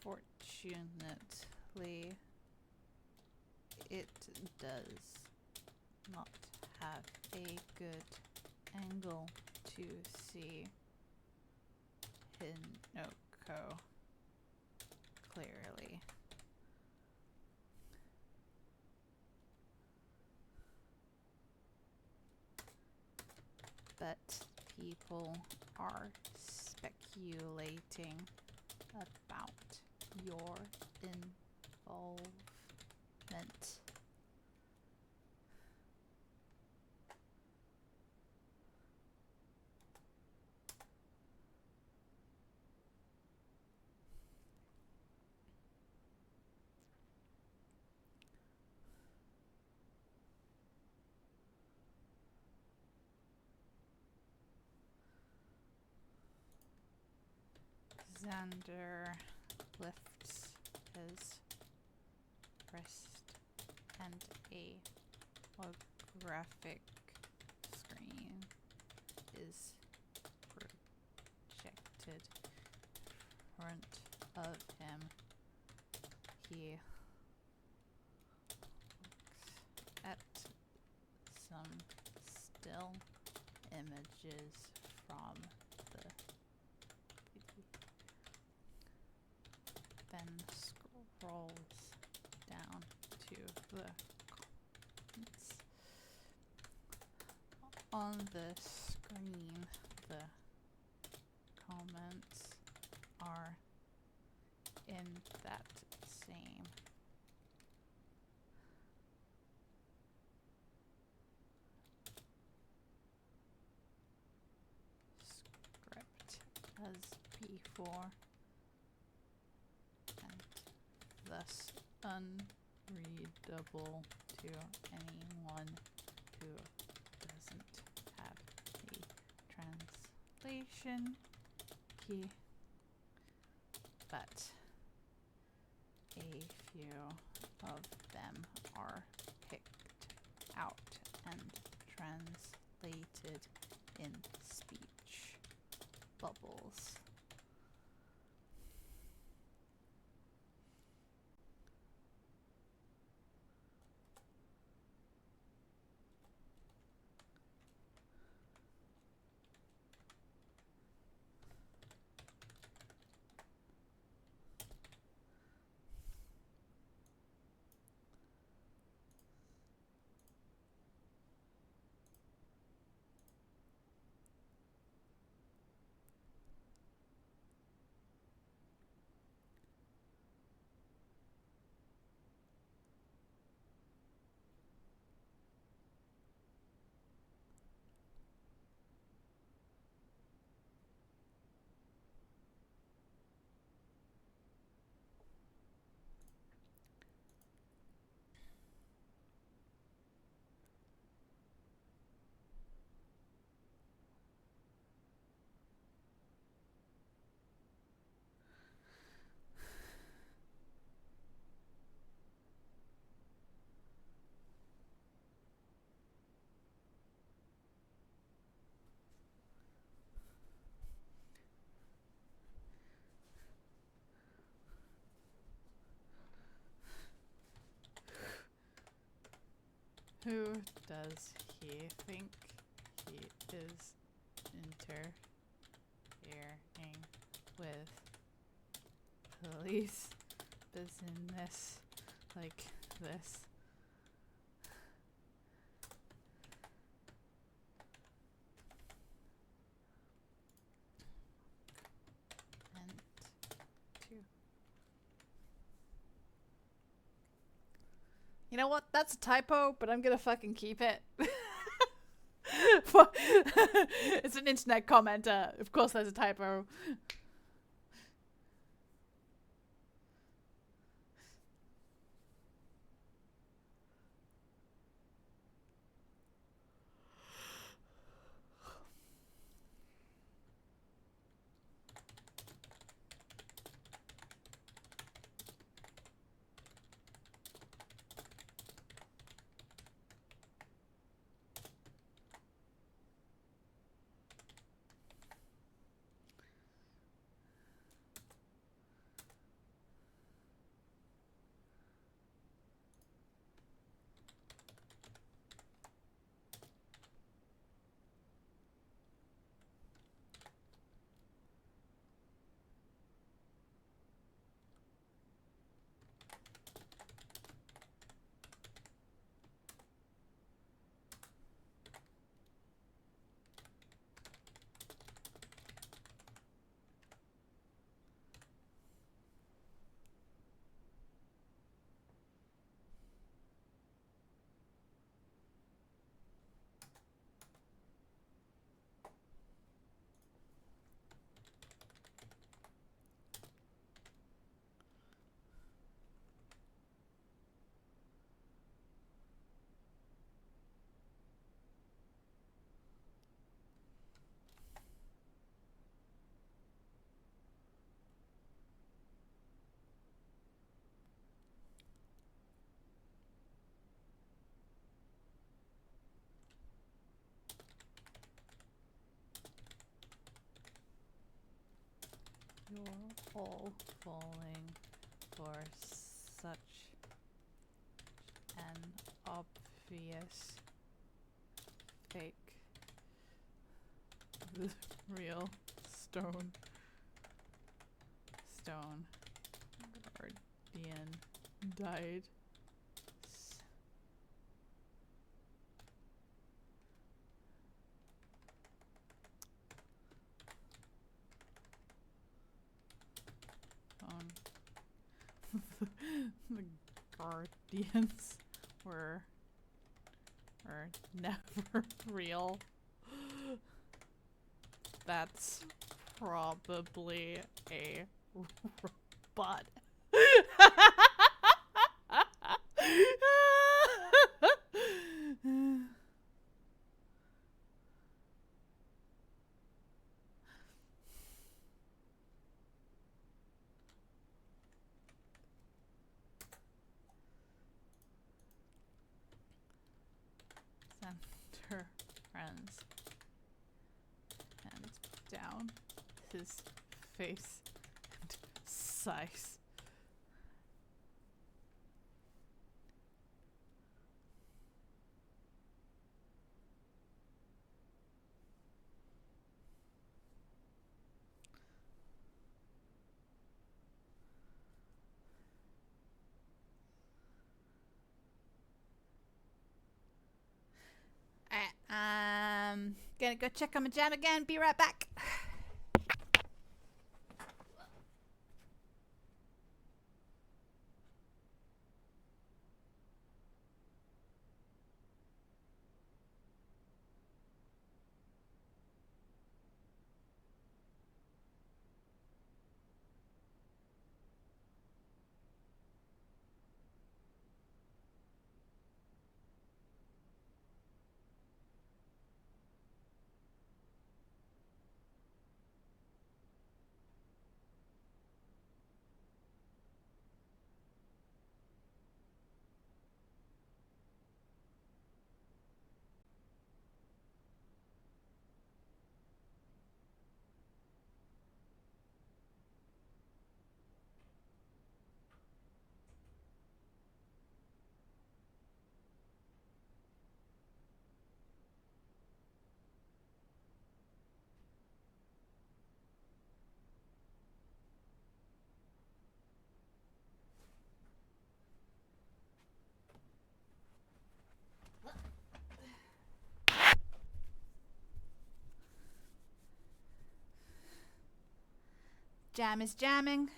Fortunately, it does not have a good angle to see Hinoko clearly. But people are speculating about your involvement. Xander lifts his wrist and a holographic screen is projected in front of him. He looks at some still images from the then scrolls down to the comments. On the screen, the comments are in that same script as before, and thus unreadable to anyone who doesn't have a translation key. But a few of them are picked out and translated in speech bubbles. Who does he think he is interfering with police business like this? And two. You know what? That's a typo, but I'm gonna fucking keep it. It's an internet commenter. Of course there's a typo. You're all falling for such an obvious fake. The real stone guardian died. The guardians were never real. That's probably a robot. Center friends. Hands down his face and sighs. Alright, gonna go check on my jam again. Be right back. Jam is jamming.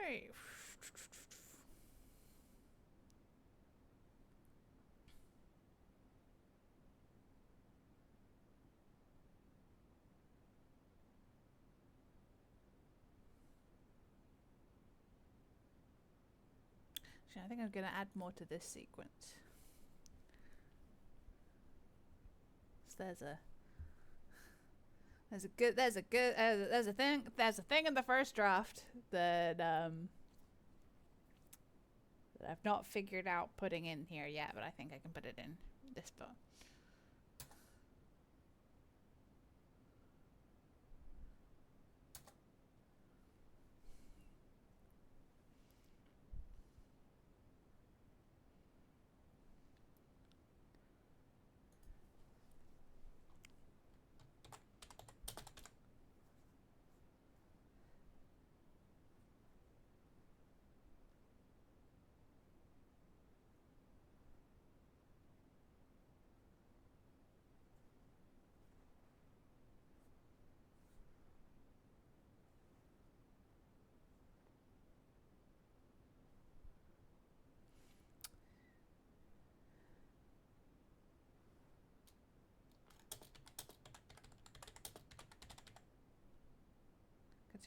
Hey. Actually, I think I'm gonna add more to this sequence. So there's a thing in the first draft that that I've not figured out putting in here yet, but I think I can put it in this book.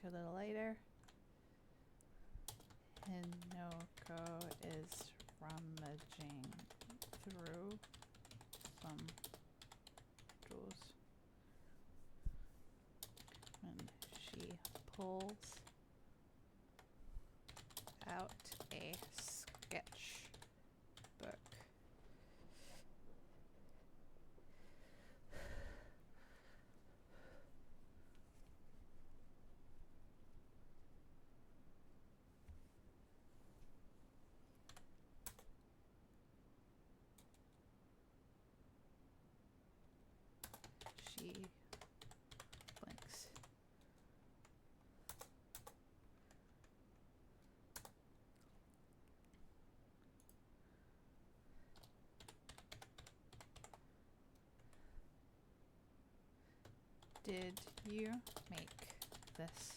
to a little later. Hinoko is rummaging through some jewels when she pulls out a sketch book. She blinks. Did you make this?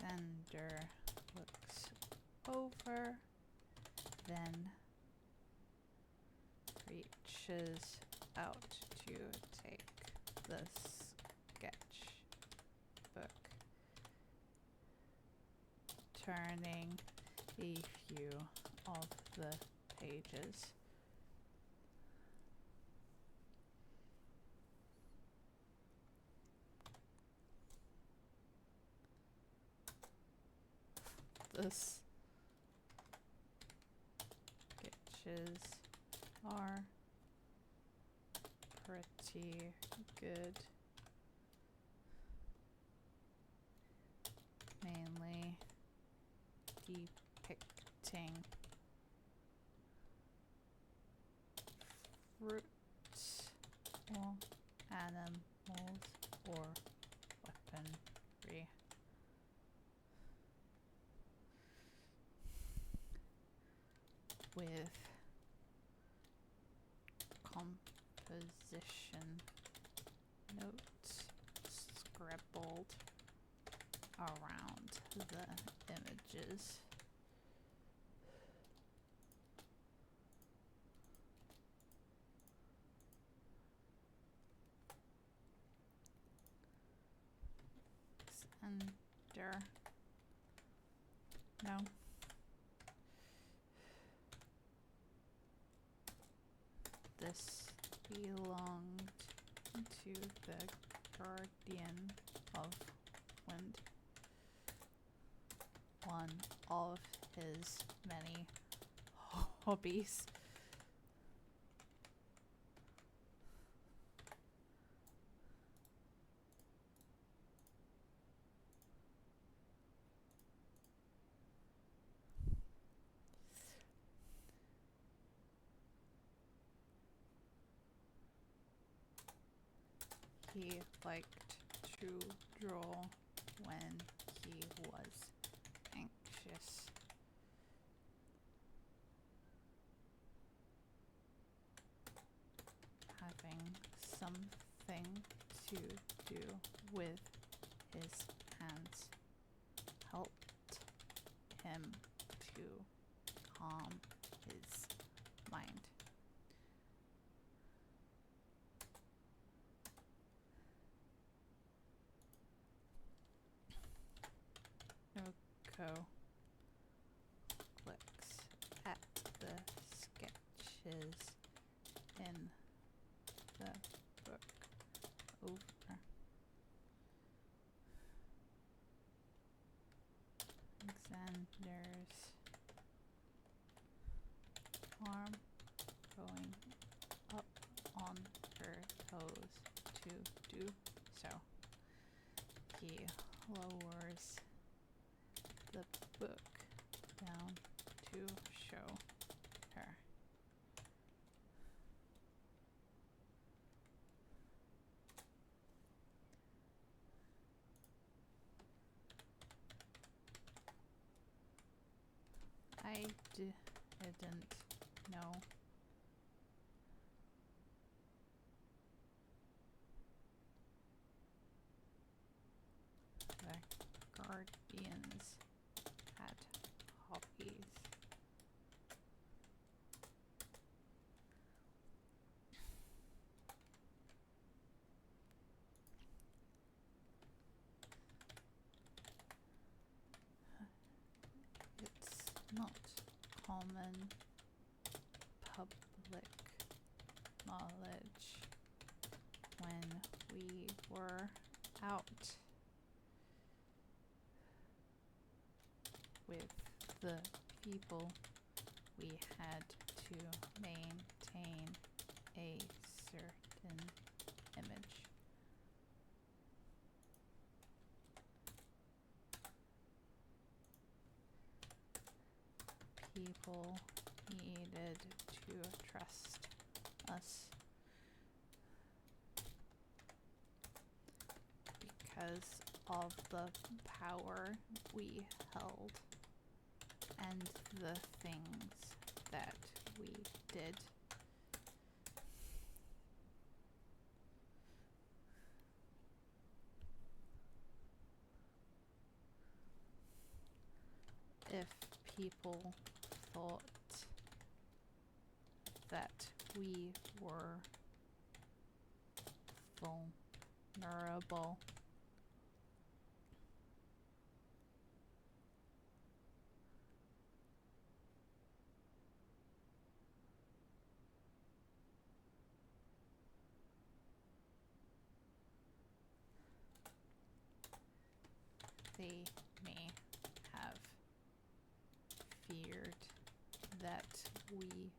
Xander looks over, then reaches out to take the sketch book, turning a few of the pages. The sketches are pretty good. Mainly depicting fruits or animals or weaponry. With composition notes scribbled around the images. Xander. No. This belonged to the Guardian of Wind. One of his many hobbies. He liked to draw when he was anxious. Having something to do with his hands helped him to calm his mind. Noko looks at the sketches in the book over. Xander's arm going up on her toes to do so. He lowers the book down to show her. I didn't know. The Guardians had hobbies. not common public knowledge when we were out with the people. We had to maintain a certain image. People needed to trust us because of the power we held and the things that we did. If people thought that we were vulnerable, they may have feared that we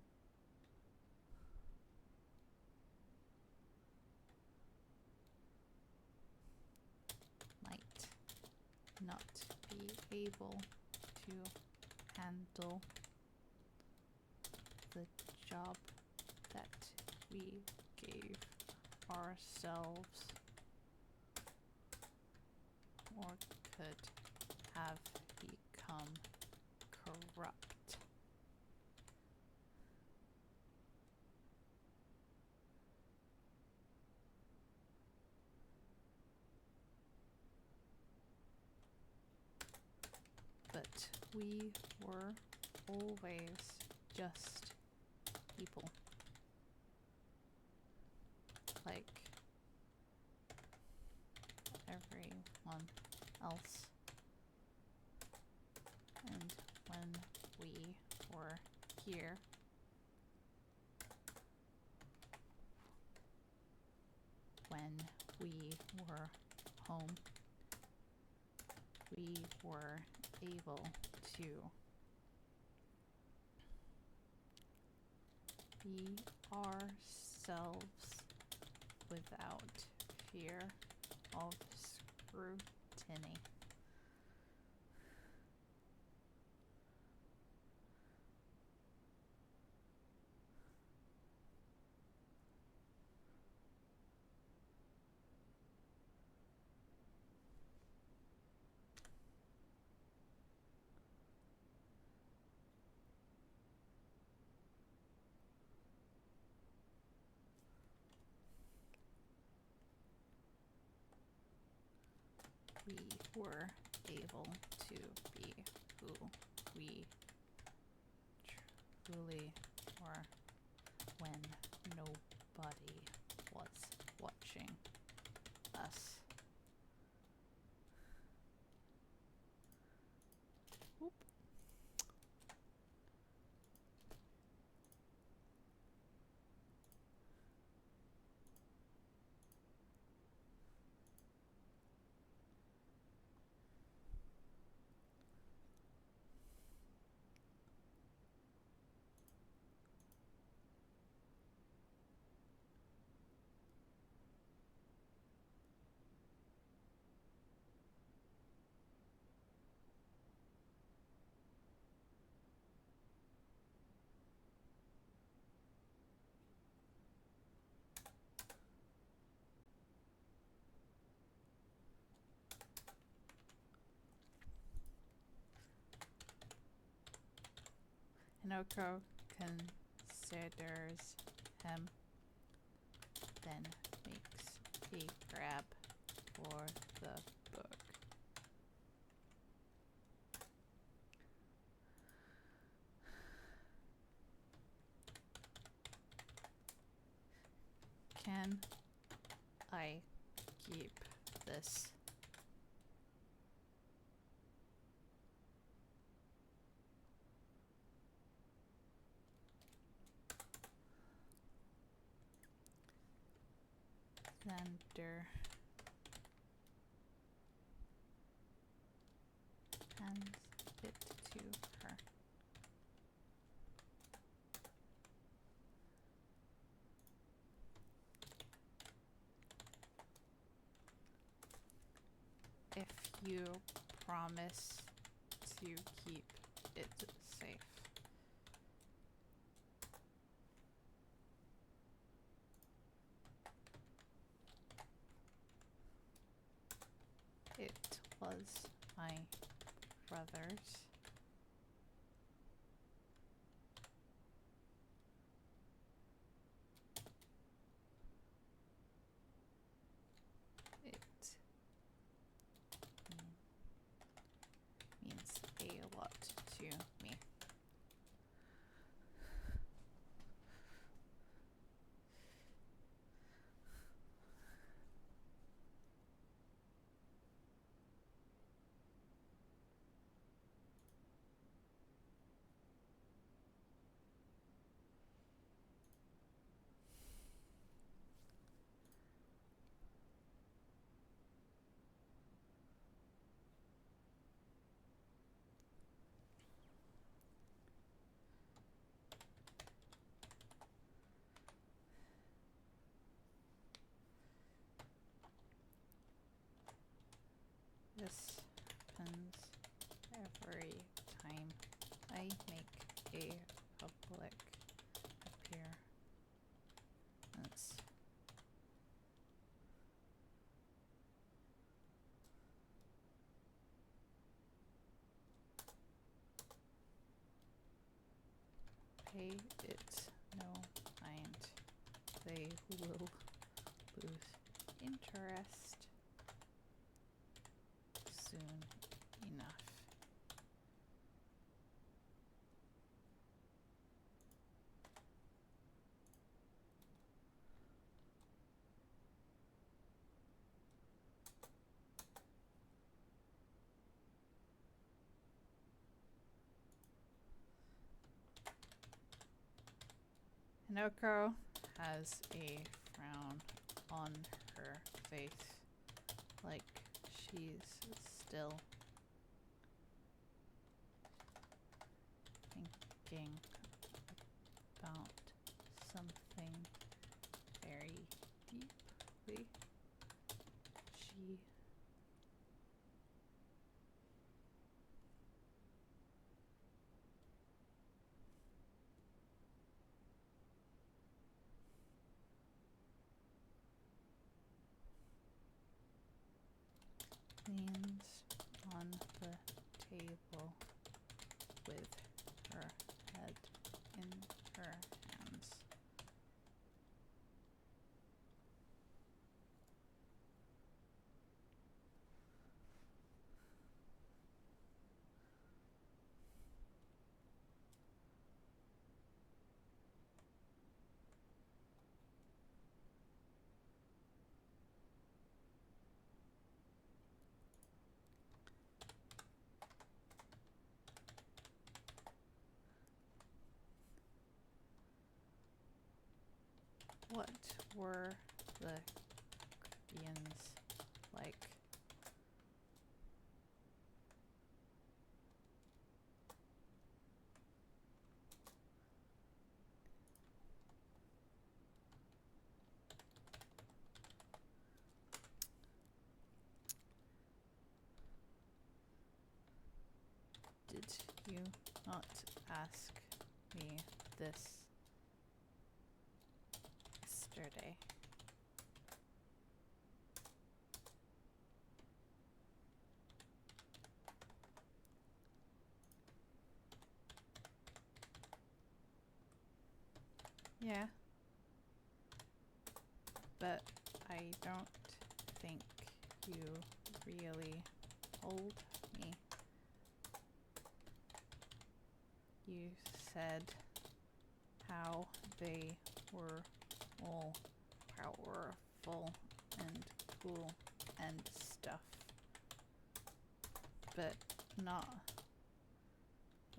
might not be able to handle the job that we gave ourselves, or could have become corrupt. But we were always just people, like everyone else. And when we were here, when we were home, we were able to be ourselves without fear of scrutiny. We were able to be who we truly were when nobody was watching us. Oop. Hinoko considers him, then makes a grab for the book. Can I keep this? Alexander hands it to her. If you promise to keep it safe. It was my brother's. It means a lot to me. This happens every time I make a public appearance. Pay it no mind. They will lose interest soon enough. Hinoko has a frown on her face, like she's still thinking about something very deeply. She leans on the table with her head in her hands. What were the Koreans like? Did you not ask me this yesterday? Yeah. But I don't think you really told me. You said how they were all powerful and cool and stuff, but not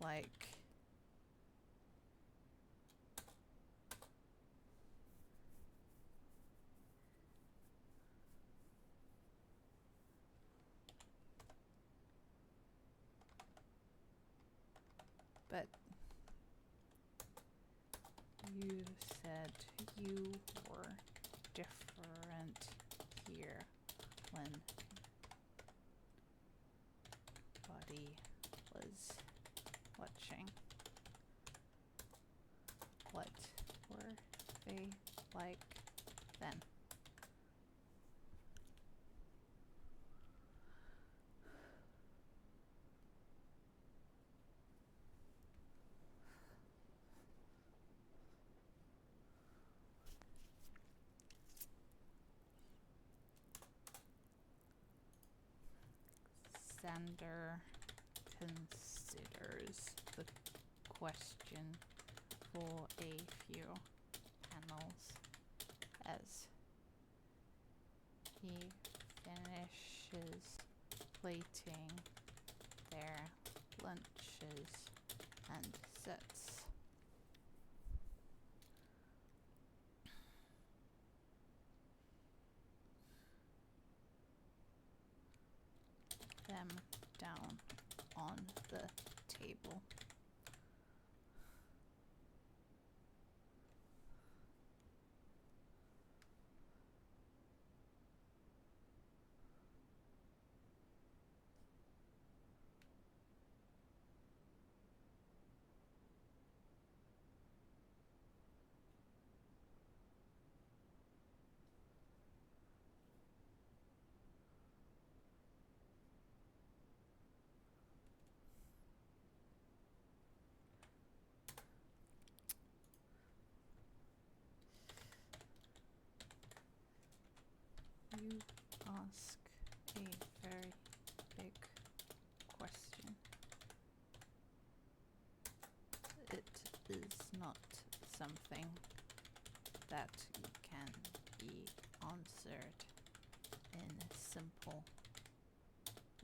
like You said you were different here when Buddy was watching. What were they like then? Xander considers the question for a few panels as he finishes plating their lunches and sets them down on the table. You ask a very big question. It is not something that can be answered in simple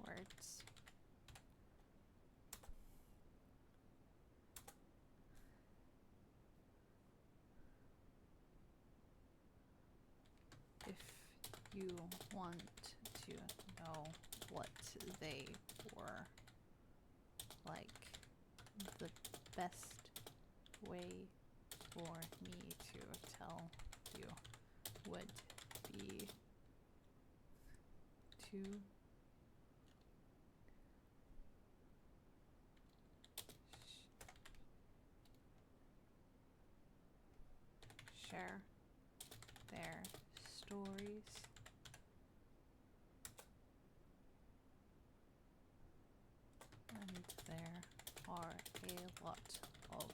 words. If you want to know what they were like, the best way for me to tell you would be to share their stories and there are a lot of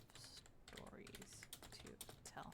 stories to tell.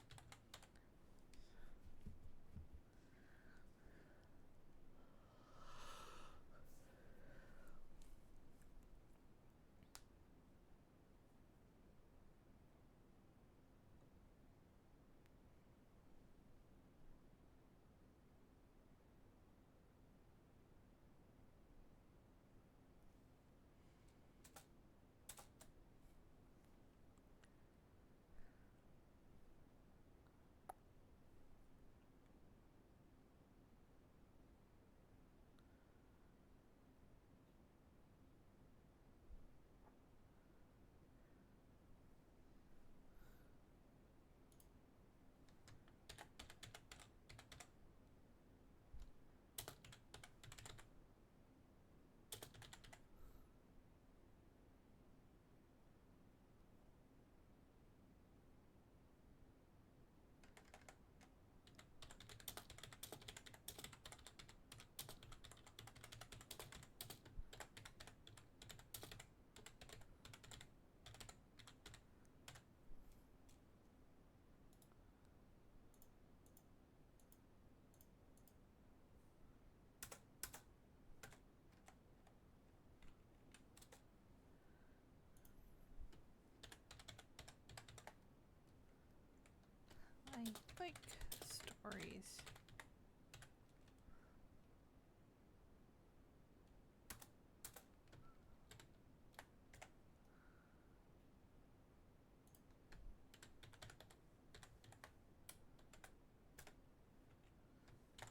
I like stories.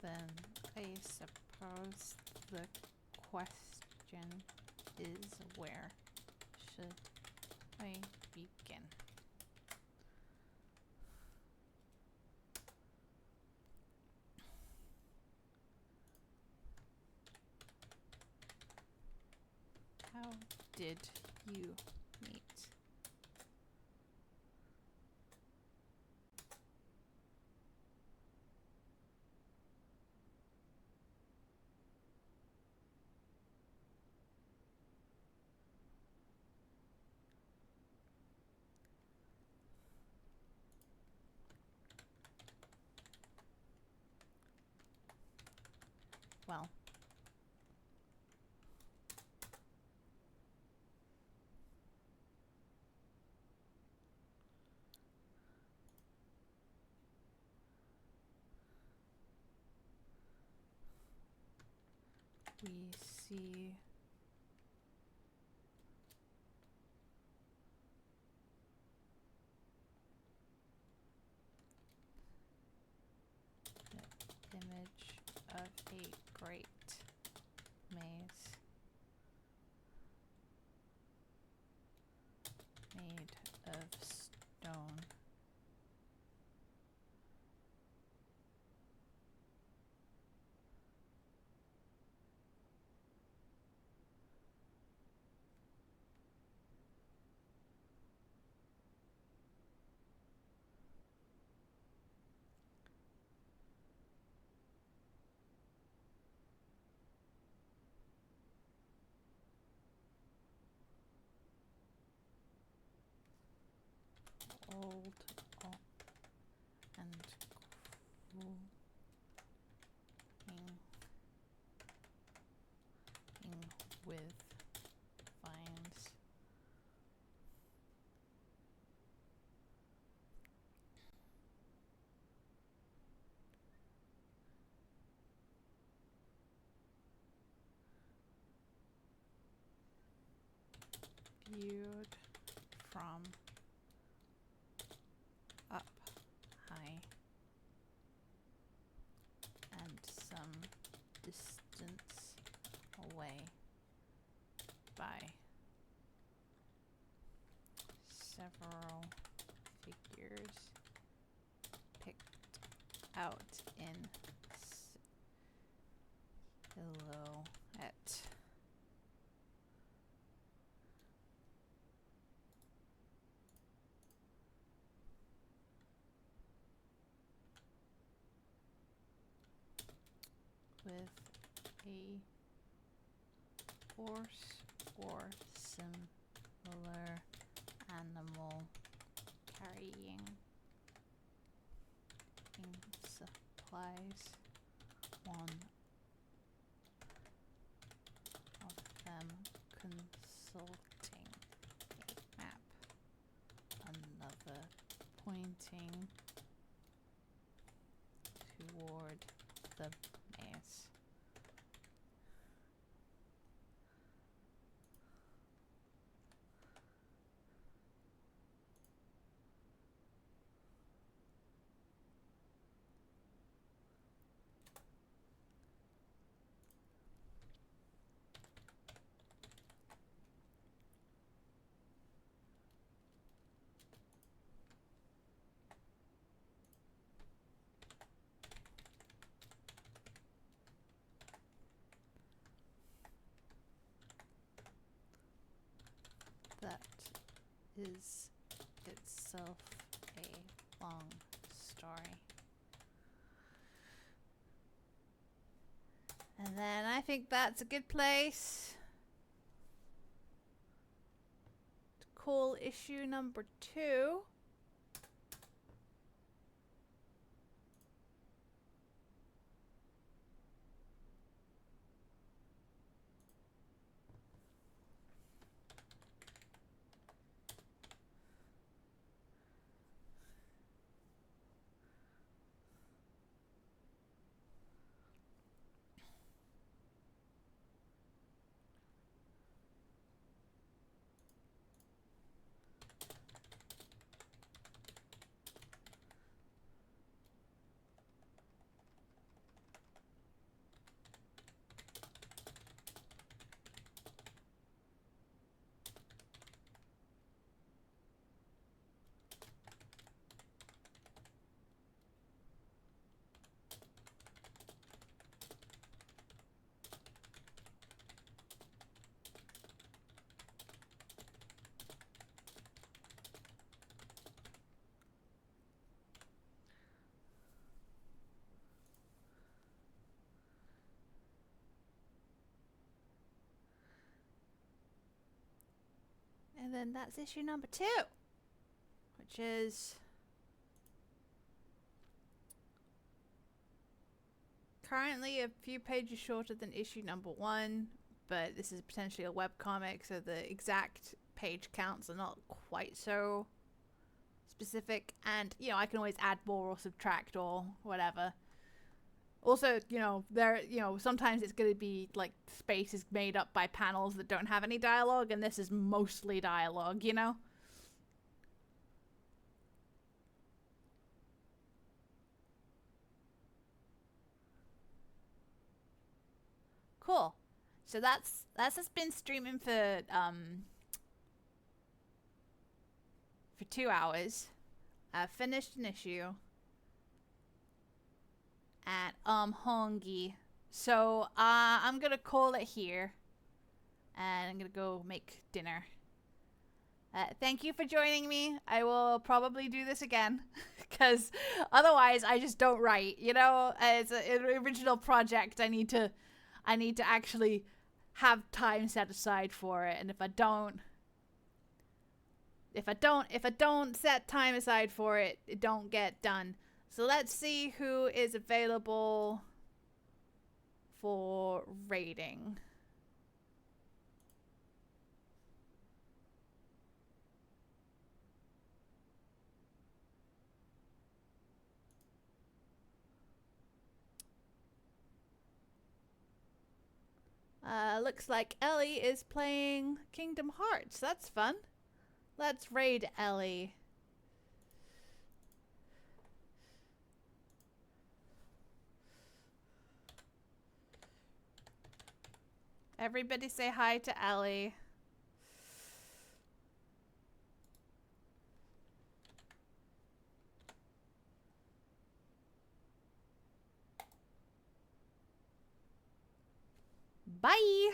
Then I suppose the question is, where should I begin? How did you meet? Well, we see the image of a great maze made of stone. Old and cruel with vines. Viewed from up high and some distance away by several figures picked out in silhouette. With a horse or similar animal carrying supplies, one of them consulting a map, another pointing toward the maze. That is itself a long story. And then I think that's a good place to call issue number 2. And then that's issue number 2, which is currently a few pages shorter than issue number 1, but this is potentially a webcomic, so the exact page counts are not quite so specific. And, you know, I can always add more or subtract or whatever. Also, you know, sometimes it's going to be like space is made up by panels that don't have any dialogue, and this is mostly dialogue, you know? Cool. So that's just been streaming for 2 hours. I finished an issue. And I'm hungry. So I'm gonna call it here. And I'm gonna go make dinner. Thank you for joining me. I will probably do this again. Because otherwise I just don't write. You know, it's an original project. I need to actually have time set aside for it. And if I don't set time aside for it, it don't get done. So let's see who is available for raiding. Looks like Ellie is playing Kingdom Hearts. That's fun. Let's raid Ellie. Everybody say hi to Ellie. Bye!